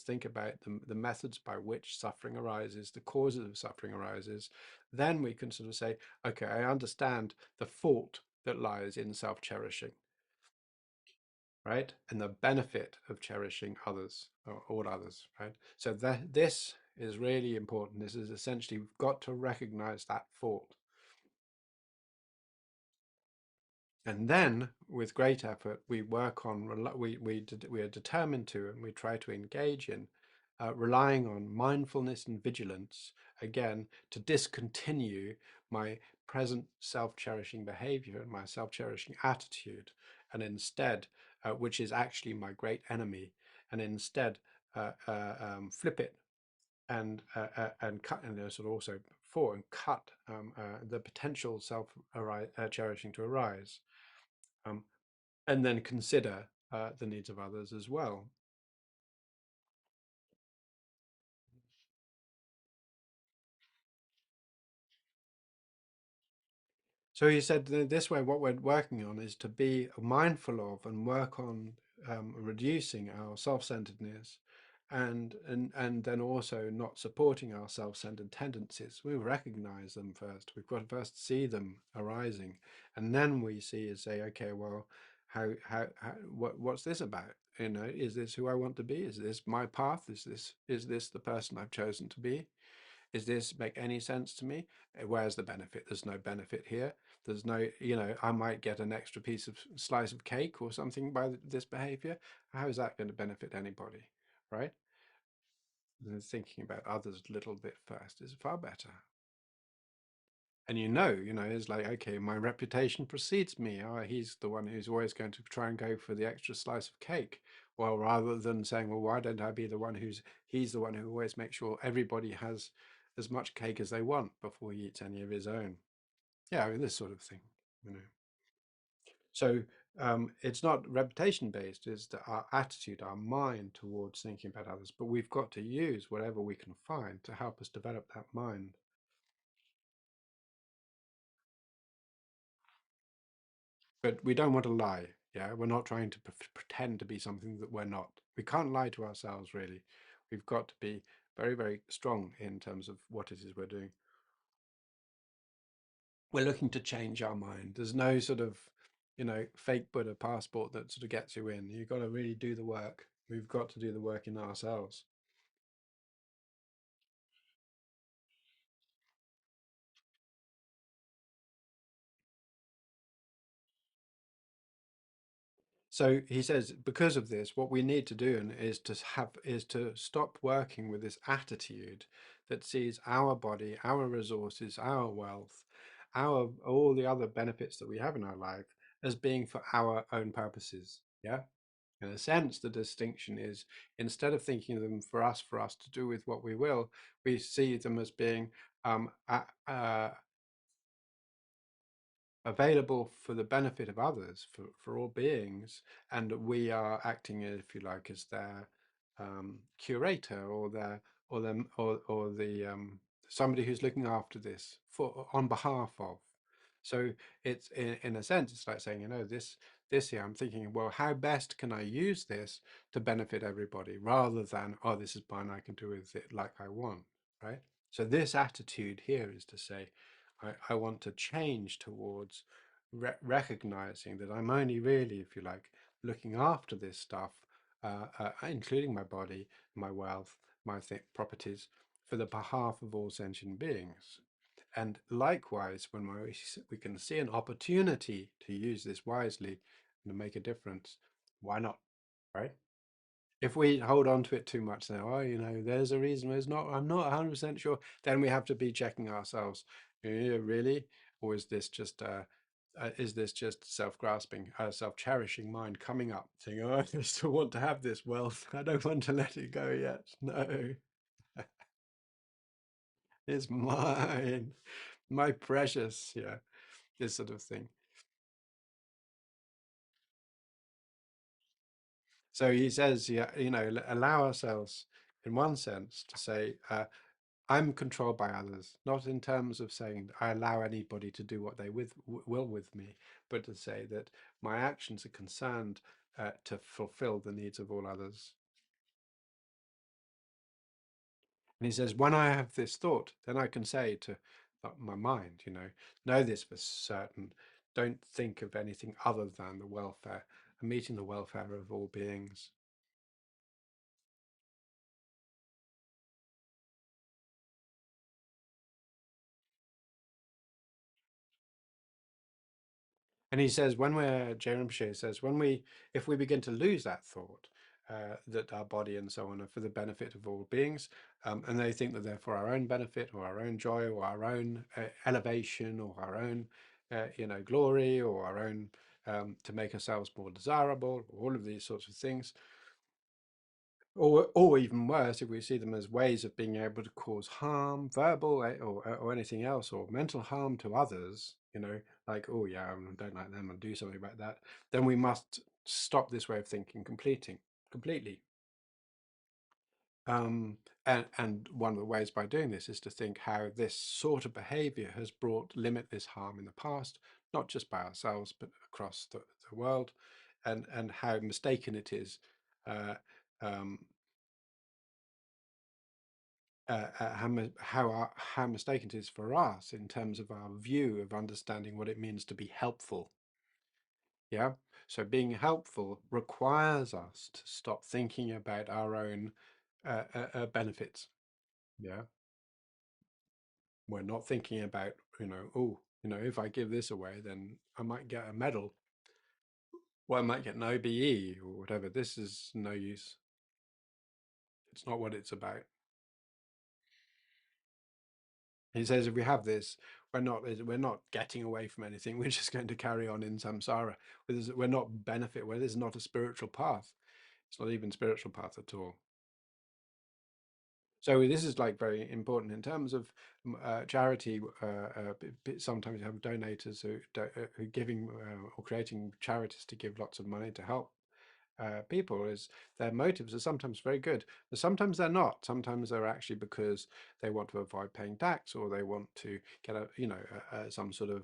think about the methods by which suffering arises, the causes of suffering arises. Then we can sort of say, okay, I understand the fault that lies in self-cherishing, right? And the benefit of cherishing others, or all others, right? So that this is really important. This is essentially, we've got to recognize that fault. And then, with great effort, we work on, we are determined to, and we try to engage in relying on mindfulness and vigilance, again, to discontinue my present self-cherishing behavior and my self-cherishing attitude, and instead, which is actually my great enemy, and instead flip it and cut, and sort of also for and cut the potential self-cherishing to arise. Um, and then consider the needs of others as well. So he said that this way, what we're working on is to be mindful of and work on reducing our self-centeredness, and then also not supporting our self-centered tendencies. We recognize them first. We've got to first see them arising, and then we see and say, okay, well, what's this about? You know, is this who I want to be? Is this my path? Is this the person I've chosen to be? Is this make any sense to me? Where's the benefit? There's no benefit here. There's no, I might get an extra piece of slice of cake or something by this behavior. How is that going to benefit anybody, right? And thinking about others a little bit first is far better. And it's like, okay, my reputation precedes me. Oh, he's the one who's always going to try and go for the extra slice of cake. Well, rather than saying, well, why don't I be the one he's the one who always makes sure everybody has as much cake as they want before he eats any of his own. Yeah, I mean, this sort of thing, you know. So it's not reputation based, it's our attitude, our mind towards thinking about others. But we've got to use whatever we can find to help us develop that mind. but we don't want to lie. Yeah, we're not trying to pretend to be something that we're not. We can't lie to ourselves, really. We've got to be very, very strong in terms of what it is we're doing. We're looking to change our mind. There's no sort of, fake Buddha passport that sort of gets you in. You've got to really do the work. We've got to do the work in ourselves. So he says, because of this, what we need to do is to stop working with this attitude that sees our body, our resources, our wealth, our all the other benefits that we have in our life as being for our own purposes. Yeah. In a sense, the distinction is instead of thinking of them for us to do with what we will, we see them as being available for the benefit of others, for all beings, and we are acting, if you like, as their curator or their or the somebody who's looking after this for on behalf of. So it's in a sense, it's like saying, this here, I'm thinking, well, how best can I use this to benefit everybody, rather than, oh, this is mine, I can do with it like I want, right? So this attitude here is to say, I want to change towards recognizing that I'm only really, if you like, looking after this stuff, including my body, my wealth, my properties, for the behalf of all sentient beings. And likewise, when we can see an opportunity to use this wisely and to make a difference, why not, right? If we hold on to it too much now, oh, there's a reason, there's not, I'm not 100% sure, then we have to be checking ourselves. Yeah, really? Or is this just self-grasping, self-cherishing mind coming up, saying, oh, I still want to have this wealth. I don't want to let it go yet. No, it's mine, my precious, yeah, this sort of thing. So he says, yeah, allow ourselves, in one sense, to say, I'm controlled by others, not in terms of saying I allow anybody to do what they will with me, but to say that my actions are concerned to fulfill the needs of all others. And he says, when I have this thought, then I can say to my mind, know this for certain. Don't think of anything other than the welfare and meeting the welfare of all beings. And he says, Je Rinpoche says, if we begin to lose that thought, that our body and so on are for the benefit of all beings, and they think that they're for our own benefit or our own joy or our own elevation or our own, glory or our own, to make ourselves more desirable, all of these sorts of things, or even worse, if we see them as ways of being able to cause harm, verbal or anything else, or mental harm to others, like, oh yeah, I don't like them, I'll do something about that, then we must stop this way of thinking completely. And one of the ways by doing this is to think how this sort of behavior has brought limitless harm in the past, not just by ourselves, but across the world, and how mistaken it is. Uh, um, how mistaken it is for us in terms of our view of understanding what it means to be helpful. Yeah. So being helpful requires us to stop thinking about our own benefits. Yeah. We're not thinking about, oh, if I give this away, then I might get a medal, or I might get an OBE or whatever. This is no use. It's not what it's about. He says if we have this, we're not getting away from anything. We're just going to carry on in samsara. We're not benefit. Well, this is not a spiritual path. It's not even spiritual path at all. So this is like very important in terms of charity. Sometimes you have donators who giving or creating charities to give lots of money to help people. Is their motives are sometimes very good, but sometimes they're not. Sometimes they're actually because they want to avoid paying tax, or they want to get some sort of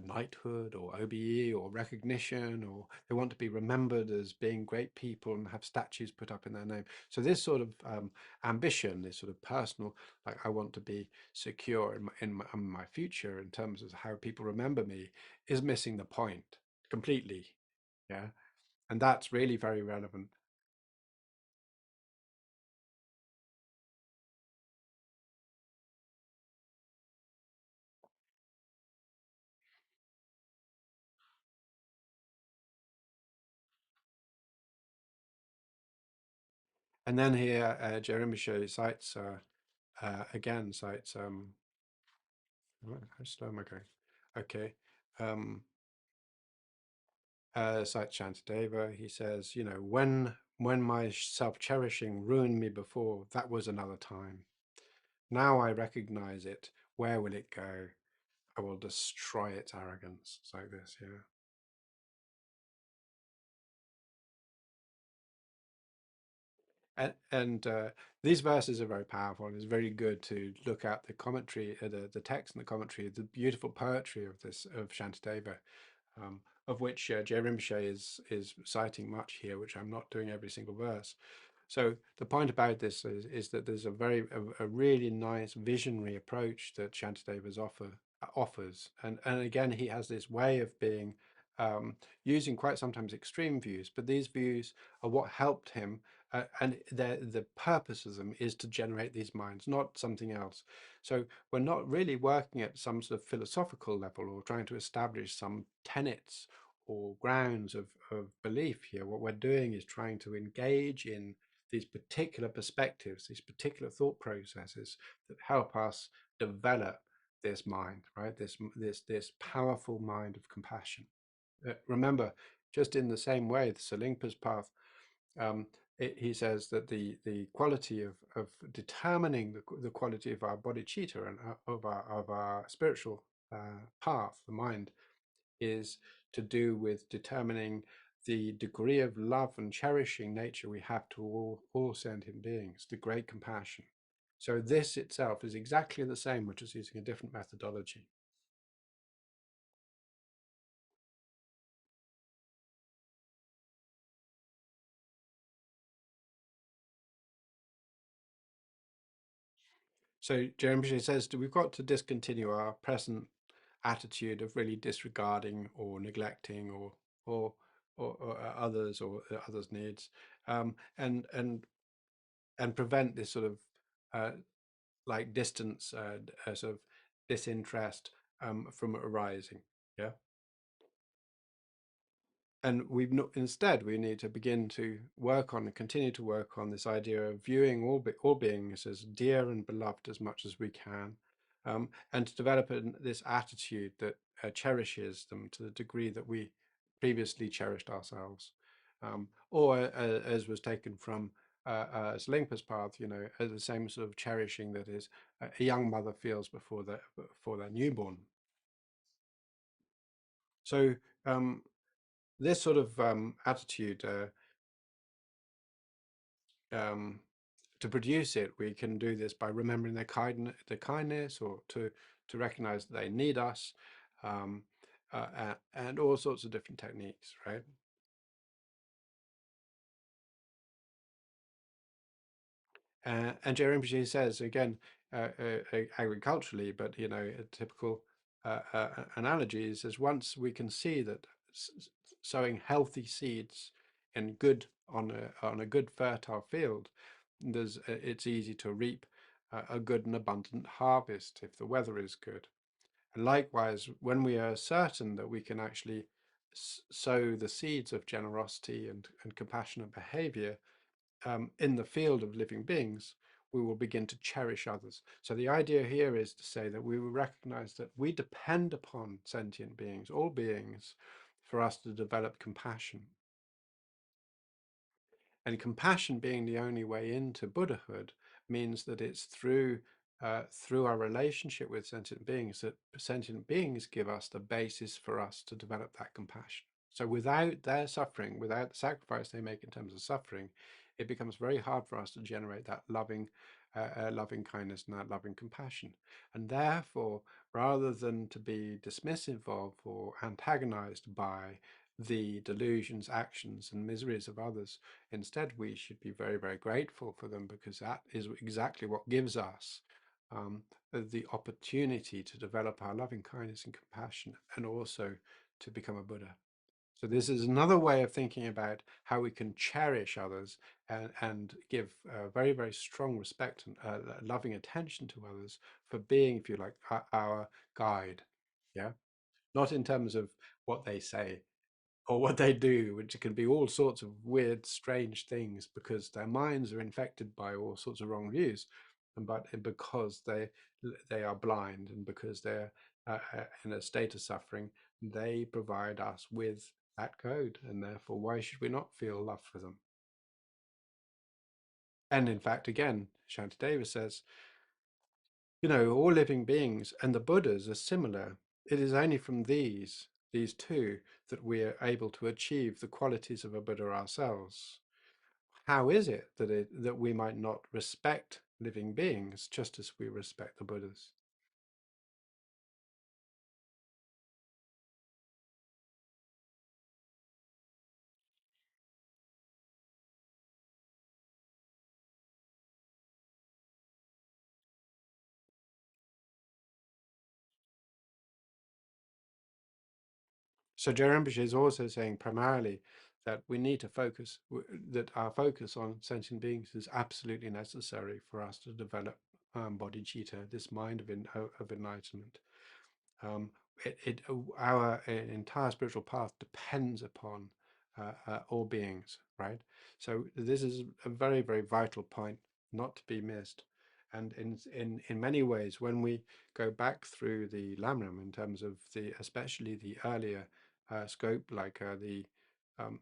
knighthood or OBE or recognition, or they want to be remembered as being great people and have statues put up in their name. So this sort of ambition, this sort of personal, like I want to be secure in my future in terms of how people remember me, is missing the point completely. Yeah, and that's really very relevant. And then here, Jeremiah cites again cites how slow am I going? Okay. Um, cites Shantideva. He says, you know, when my self-cherishing ruined me before, that was another time. Now I recognize it. Where will it go? I will destroy its arrogance. It's like this, yeah. And these verses are very powerful, and it's very good to look at the commentary, the text and the commentary, the beautiful poetry of this of Shantideva, of which Je Rinpoche is citing much here, which I'm not doing every single verse. So the point about this is that there's a really nice visionary approach that Shantideva's offers, and again he has this way of being using quite sometimes extreme views, but these views are what helped him, and the purpose of them is to generate these minds, not something else. So we're not really working at some sort of philosophical level or trying to establish some tenets or grounds of belief here. What we're doing is trying to engage in these particular perspectives, these particular thought processes that help us develop this mind, right? This powerful mind of compassion. Remember, just in the same way, the Salingpa's path, um, he says that the quality of determining the quality of our bodhicitta and of our spiritual path, the mind, is to do with determining the degree of love and cherishing nature we have to all sentient beings, the great compassion. So this itself is exactly the same, which is using a different methodology. So Jeremy says we've got to discontinue our present attitude of really disregarding or neglecting or or others or others' needs, and prevent this sort of uh, like distance, sort of disinterest from arising. Yeah. And we've not, instead, we need to begin to work on and continue to work on this idea of viewing all beings as dear and beloved as much as we can, and to develop this attitude that cherishes them to the degree that we previously cherished ourselves, or as was taken from Slink's path, you know, as the same sort of cherishing that is a young mother feels before their newborn. So um, this sort of attitude. Um, to produce it, we can do this by remembering their kindness, or to recognize that they need us, um, and all sorts of different techniques, right? And Jeremy says again, agriculturally, but you know, a typical analogy is as once we can see that sowing healthy seeds in good on a good fertile field, it's easy to reap a good and abundant harvest if the weather is good. And likewise, when we are certain that we can actually sow the seeds of generosity and compassionate behavior in the field of living beings, we will begin to cherish others. So the idea here is to say that we will recognize that we depend upon sentient beings, all beings, for us to develop compassion. And compassion being the only way into Buddhahood means that it's through our relationship with sentient beings that sentient beings give us the basis for us to develop that compassion. So without their suffering, without the sacrifice they make in terms of suffering, it becomes very hard for us to generate that loving loving kindness and loving compassion. And therefore, rather than to be dismissive of or antagonized by the delusions, actions, and miseries of others, instead we should be very, very grateful for them, because that is exactly what gives us um, the opportunity to develop our loving kindness and compassion, and also to become a Buddha. So this is another way of thinking about how we can cherish others and give very, very strong respect and loving attention to others for being, if you like, our guide. Yeah. Not in terms of what they say or what they do, which can be all sorts of weird, strange things, because their minds are infected by all sorts of wrong views, but because they are blind, and because they're in a state of suffering, they provide us with that code, and therefore why should we not feel love for them? And in fact, again, Shantideva says, all living beings and the Buddhas are similar. It is only from these two, that we are able to achieve the qualities of a Buddha ourselves. How is it that we might not respect living beings just as we respect the Buddhas? So Je Rinpoche is also saying primarily that we need to focus, that our focus on sentient beings is absolutely necessary for us to develop bodhicitta, this mind of enlightenment. Um, our entire spiritual path depends upon all beings, right? So this is a very, very vital point, not to be missed. And in many ways, when we go back through the Lamrim, in terms of especially the earlier scope, like the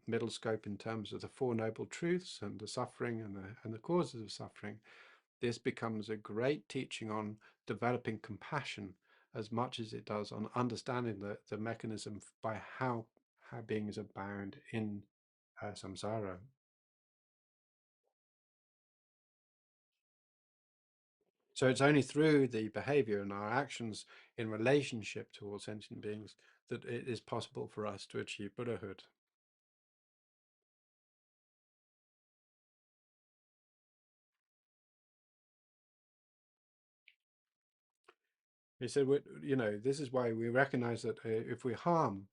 middle scope in terms of the Four Noble Truths and the suffering and the causes of suffering, this becomes a great teaching on developing compassion, as much as it does on understanding the mechanism by how beings are bound in samsara. So it's only through the behavior and our actions in relationship to all sentient beings that it is possible for us to achieve Buddhahood. He said, this is why we recognize that if we harm,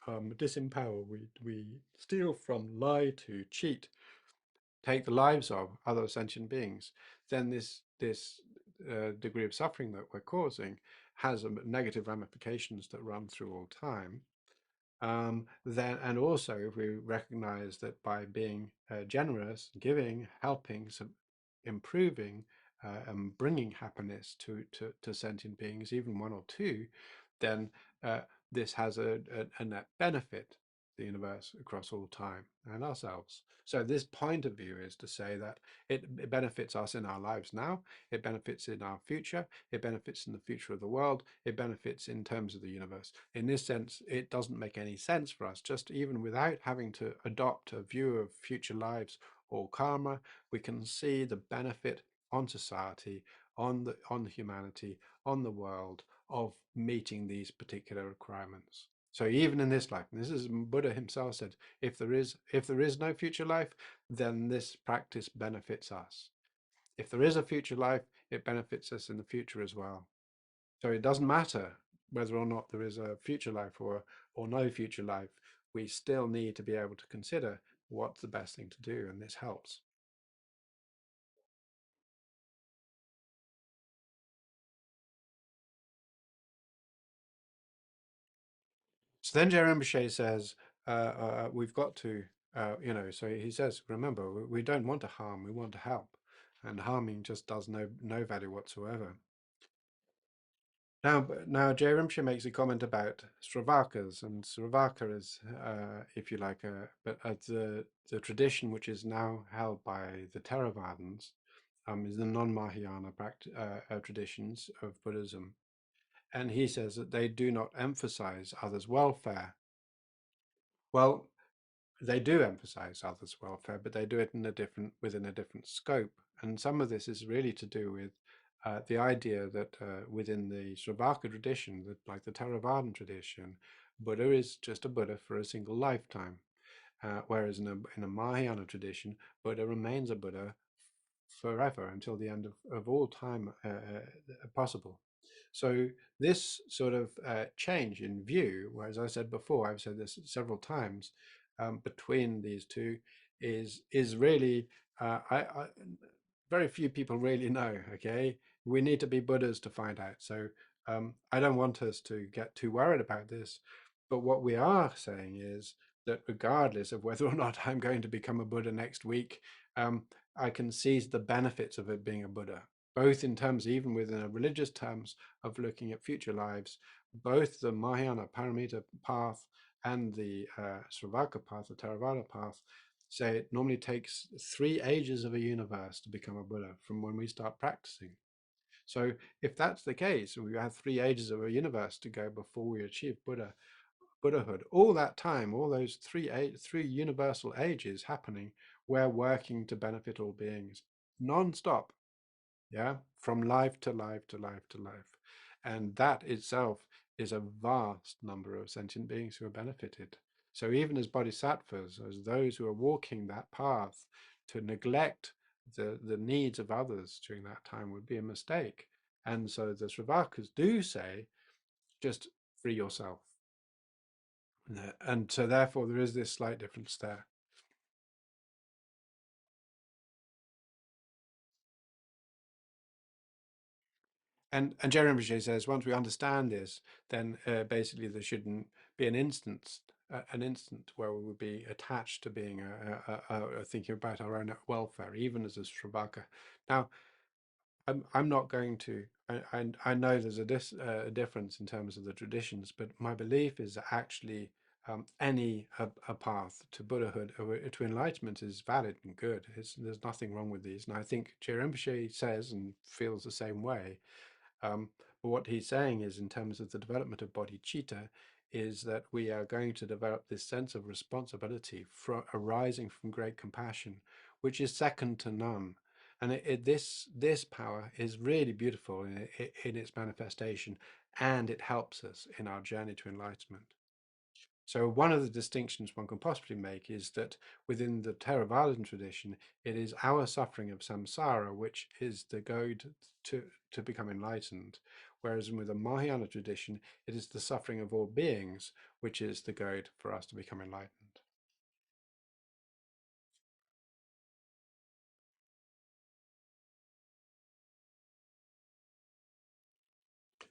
disempower, we steal from, lie to, cheat, take the lives of other sentient beings, then this degree of suffering that we're causing has negative ramifications that run through all time. Then, and also, if we recognize that by being generous, giving, helping, improving, and bringing happiness to sentient beings, even one or two, then uh, this has a net benefit to the universe across all time and ourselves. So this point of view is to say that it benefits us in our lives now, it benefits in our future, it benefits in the future of the world, it benefits in terms of the universe. In this sense, it doesn't make any sense for us, just even without having to adopt a view of future lives or karma, we can see the benefit on society, on humanity, on the world, of meeting these particular requirements. So even in this life, and this is Buddha himself said, if there is no future life, then this practice benefits us. If there is a future life, it benefits us in the future as well. So it doesn't matter whether or not there is a future life or no future life. We still need to be able to consider what's the best thing to do, and this helps. So then Jerry Rinpoche says, we've got to, so he says, remember, we don't want to harm, we want to help. And harming just does no value whatsoever. Now Jerry Rinpoche makes a comment about Sravakas, and Sravaka is, if you like, but the tradition which is now held by the Theravadins is the non-Mahayana traditions of Buddhism. And he says that they do not emphasize others' welfare. Well, they do emphasize others' welfare, but they do it in a within a different scope. And some of this is really to do with the idea that within the Sravaka tradition, that like the Theravadan tradition, Buddha is just a Buddha for a single lifetime. Whereas in a Mahayana tradition, Buddha remains a Buddha forever until the end of all time possible. So this sort of change in view, where as I said before, I've said this several times, between these two is really very few people really know. Okay, we need to be Buddhas to find out. So I don't want us to get too worried about this, but what we are saying is that regardless of whether or not I'm going to become a Buddha next week, I can seize the benefits of it being a Buddha, both in terms, even within a religious terms, of looking at future lives. Both the Mahayana Paramita path and the Sravaka path, the Theravada path, say it normally takes 3 ages of a universe to become a Buddha from when we start practicing. So if that's the case, we have 3 ages of a universe to go before we achieve Buddhahood. All that time, all those three universal ages happening, we're working to benefit all beings non-stop, yeah, from life to life to life to life. And that itself is a vast number of sentient beings who are benefited. So even as bodhisattvas, as those who are walking that path, to neglect the needs of others during that time would be a mistake. And so the Sravakas do say, just free yourself. And so therefore there is this slight difference there. And Jerry Rinpoche says once we understand this, then basically there shouldn't be an instant where we would be attached to being thinking about our own welfare, even as a Sravaka. Now, I'm not going to. I know there's a difference in terms of the traditions, but my belief is that actually any a path to Buddhahood or to enlightenment is valid and good. There's nothing wrong with these, and I think Jerry Rinpoche says and feels the same way. But what he's saying is, in terms of the development of bodhicitta, is that we are going to develop this sense of responsibility arising from great compassion, which is second to none. And this power is really beautiful in its manifestation, and it helps us in our journey to enlightenment. So one of the distinctions one can possibly make is that within the Theravadan tradition, it is our suffering of samsara which is the goad to become enlightened, whereas with the Mahayana tradition, it is the suffering of all beings which is the goad for us to become enlightened.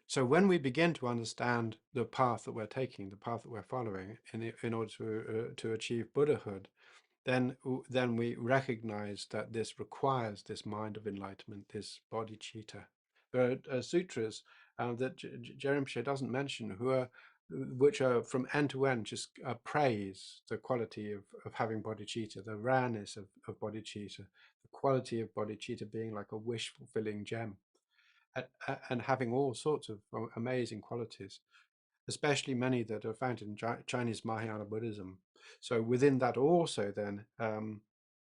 So when we begin to understand the path that we're taking, the path that we're following in order to achieve Buddhahood, then we recognize that this requires this mind of enlightenment, this bodhicitta. There are sutras that Jeremy doesn't mention, which are from end to end just praise the quality of having bodhicitta, the rareness of bodhicitta, the quality of bodhicitta being like a wish fulfilling gem, and having all sorts of amazing qualities, especially many that are found in Chinese Mahayana Buddhism. So within that also then,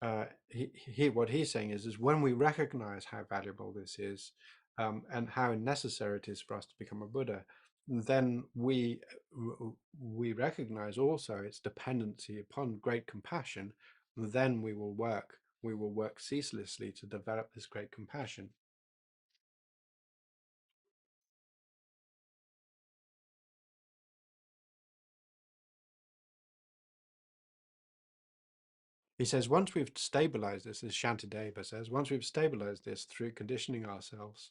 what he's saying is when we recognize how valuable this is, and how necessary it is for us to become a Buddha, then we recognize also its dependency upon great compassion. Then we will work ceaselessly to develop this great compassion. He says, once we've stabilized this, as Shantideva says, once we've stabilized this through conditioning ourselves,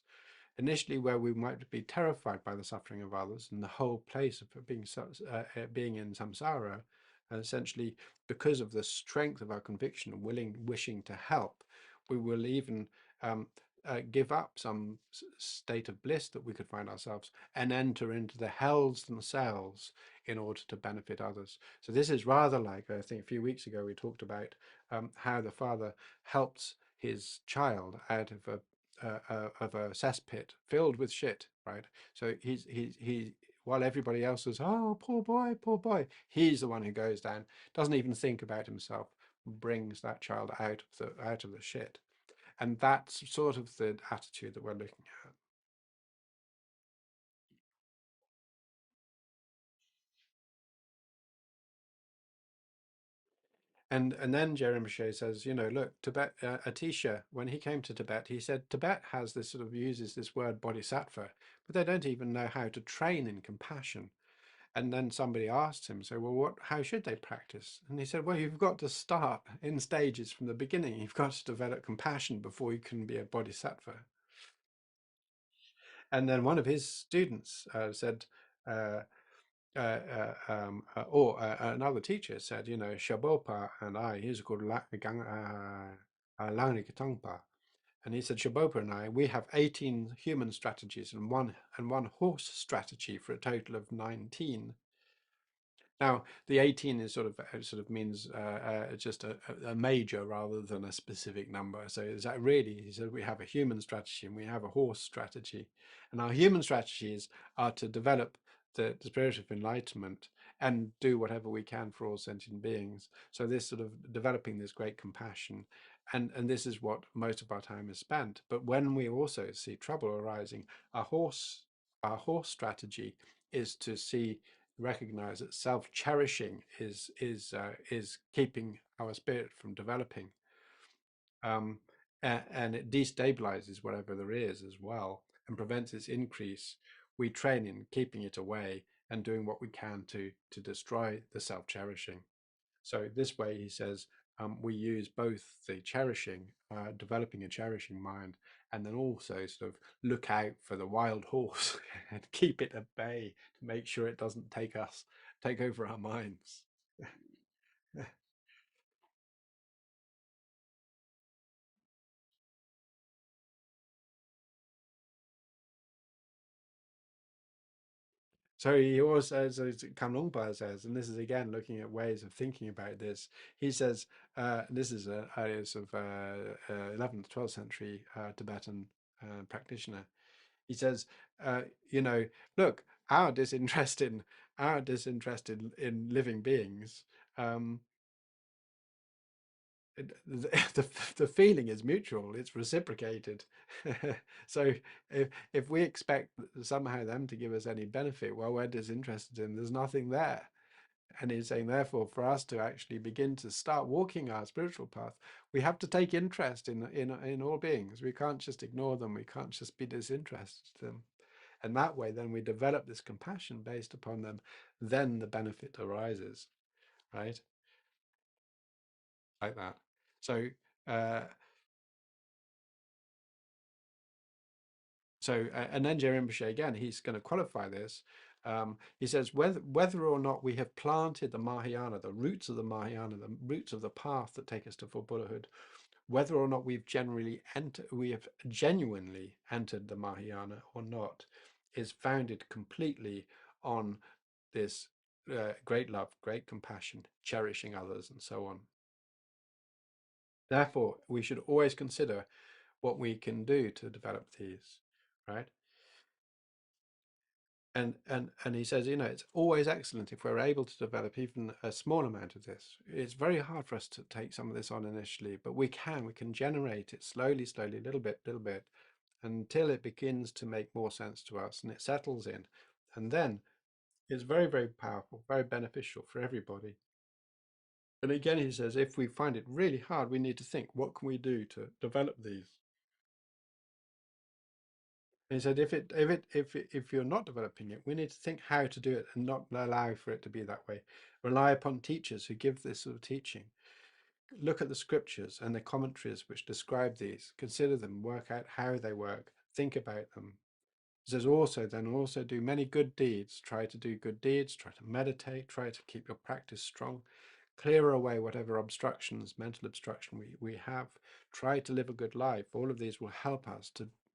initially where we might be terrified by the suffering of others and the whole place of being in samsara, essentially because of the strength of our conviction and wishing to help, we will even give up some state of bliss that we could find ourselves and enter into the hells themselves in order to benefit others. So this is rather like, I think a few weeks ago we talked about how the father helps his child out of a cesspit filled with shit, right? So he while everybody else was, oh, poor boy, he's the one who goes down, doesn't even think about himself, brings that child out of the shit. And that's sort of the attitude that we're looking at. And then Rinpoche says, look, Tibet, Atisha, when he came to Tibet, he said Tibet has this sort of uses this word bodhisattva, but they don't even know how to train in compassion. And then somebody asked him, so, well, how should they practice? And he said, well, you've got to start in stages from the beginning. You've got to develop compassion before you can be a bodhisattva. And then one of his students said, uh, or another teacher said, Shabopa and I, he's called Langri. And he said, Shabopa and I, we have 18 human strategies and one horse strategy for a total of 19. Now, the 18 is sort of means just a major rather than a specific number. So is that really, he said, we have a human strategy and we have a horse strategy. And our human strategies are to develop the spirit of enlightenment and do whatever we can for all sentient beings. So this sort of developing this great compassion. And this is what most of our time is spent. But when we also see trouble arising, our horse strategy is to recognize that self-cherishing is keeping our spirit from developing, um, and it destabilizes whatever there is as well and prevents its increase. We train in keeping it away and doing what we can to destroy the self-cherishing. So this way, he says, we use both the cherishing, developing a cherishing mind, and then also sort of look out for the wild horse and keep it at bay to make sure it doesn't take over our minds. So he also, as Kamlongpa says, and this is again looking at ways of thinking about this. He says, this is a sort of 11th, 12th century Tibetan practitioner. He says, you know, look, our disinterest in living beings, um, the feeling is mutual, it's reciprocated. So if we expect somehow them to give us any benefit, well, we're disinterested in, there's nothing there. And he's saying, therefore, for us to actually begin to start walking our spiritual path, we have to take interest in all beings. We can't just ignore them. We can't just be disinterested in them. And that way, then we develop this compassion based upon them. Then the benefit arises, right? Like that. So, uh, and then Jerry Rinpoche again, he's going to qualify this. He says whether or not we have planted the Mahayana, the roots of the Mahayana, the roots of the path that take us to full Buddhahood, whether or not we have genuinely entered the Mahayana or not, is founded completely on this great love, great compassion, cherishing others, and so on. Therefore, we should always consider what we can do to develop these, right? And he says, it's always excellent if we're able to develop even a small amount of this. It's very hard for us to take some of this on initially, but we can generate it slowly, little bit, until it begins to make more sense to us and it settles in. And then it's very, very powerful, very beneficial for everybody. And again, he says, if we find it really hard, we need to think, what can we do to develop these? And he said, if you're not developing it, we need to think how to do it and not allow for it to be that way. Rely upon teachers who give this sort of teaching. Look at the scriptures and the commentaries which describe these. Consider them, work out how they work, think about them. He says also do many good deeds. Try to do good deeds, try to meditate, try to keep your practice strong. Clear away whatever obstructions, mental obstruction we have. Try to live a good life. All of these will help us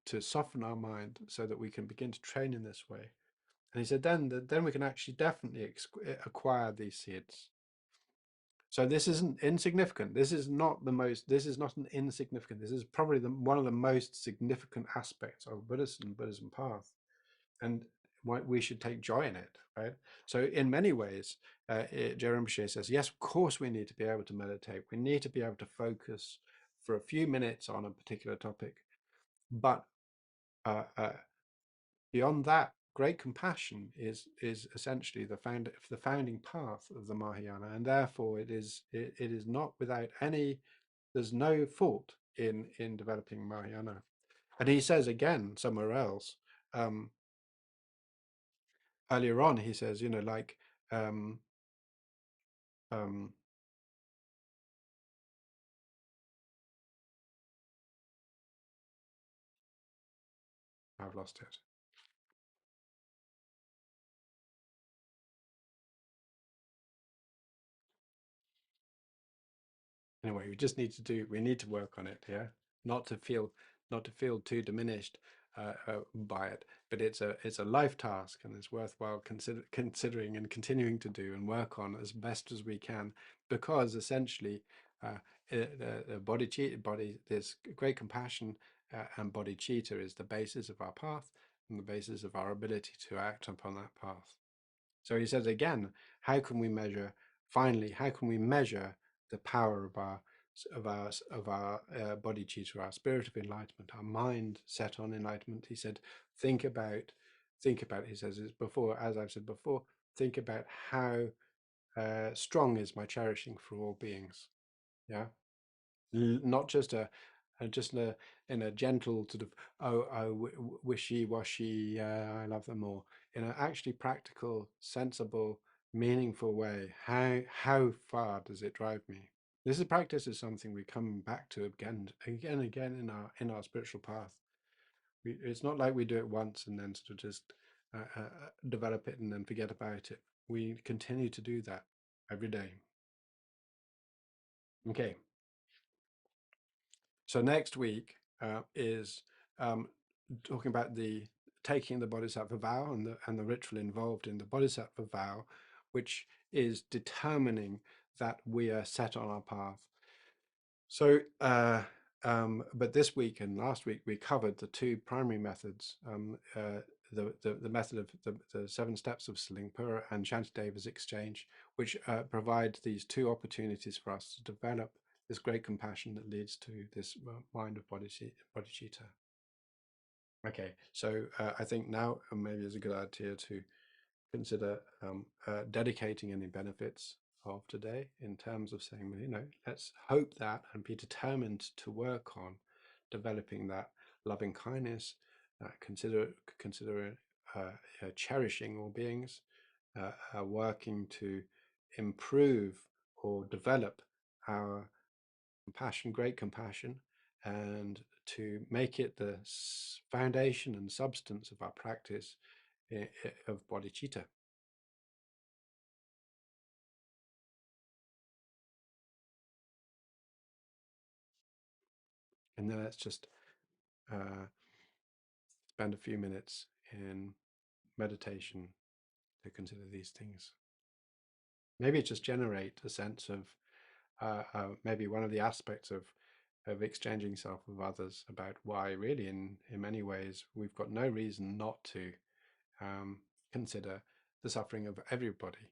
to soften our mind so that we can begin to train in this way. And he said, then we can actually definitely acquire these seeds. So this isn't insignificant. This is not an insignificant. This is probably one of the most significant aspects of Buddhism path. And we should take joy in it, right? So in many ways, Je Rinpoche says, yes, of course we need to be able to meditate. We need to be able to focus for a few minutes on a particular topic. But beyond that, great compassion is essentially the founding path of the Mahayana, and therefore it is not without any. There's no fault in developing Mahayana. And he says again somewhere else, earlier on, he says, like, um, um, I've lost it. Anyway, we need to work on it, yeah, not to feel too diminished by it, but it's a life task, and it's worthwhile considering and continuing to do and work on as best as we can, because essentially the body, this great compassion and bodhicitta is the basis of our path and the basis of our ability to act upon that path. So he says again, how can we measure? Finally, how can we measure the power of our bodhicitta, our spirit of enlightenment, our mind set on enlightenment? He said, think about. He says, it's before, as I've said before, think about how strong is my cherishing for all beings. Yeah, not just in a gentle sort of wishy-washy I love them all, in an actually practical, sensible, meaningful way. How far does it drive me? This practice is something we come back to again and again in our spiritual path. It's not like we do it once and then sort of just develop it and then forget about it. We continue to do that every day. Okay. So next week is talking about the taking the bodhisattva vow and the ritual involved in the bodhisattva vow, which is determining that we are set on our path. So, but this week and last week we covered the two primary methods, the method of the 7 steps of Selingpura and Shantideva's exchange, which provide these two opportunities for us to develop this great compassion that leads to this mind of bodhicitta. Okay, so I think now maybe it's a good idea to consider dedicating any benefits of today in terms of saying, well, let's hope that and be determined to work on developing that loving kindness, consider cherishing all beings, working to improve or develop our compassion, great compassion, and to make it the foundation and substance of our practice of bodhicitta. And then let's just spend a few minutes in meditation to consider these things. Maybe just generate a sense of maybe one of the aspects of exchanging self with others, about why really in many ways we've got no reason not to consider the suffering of everybody.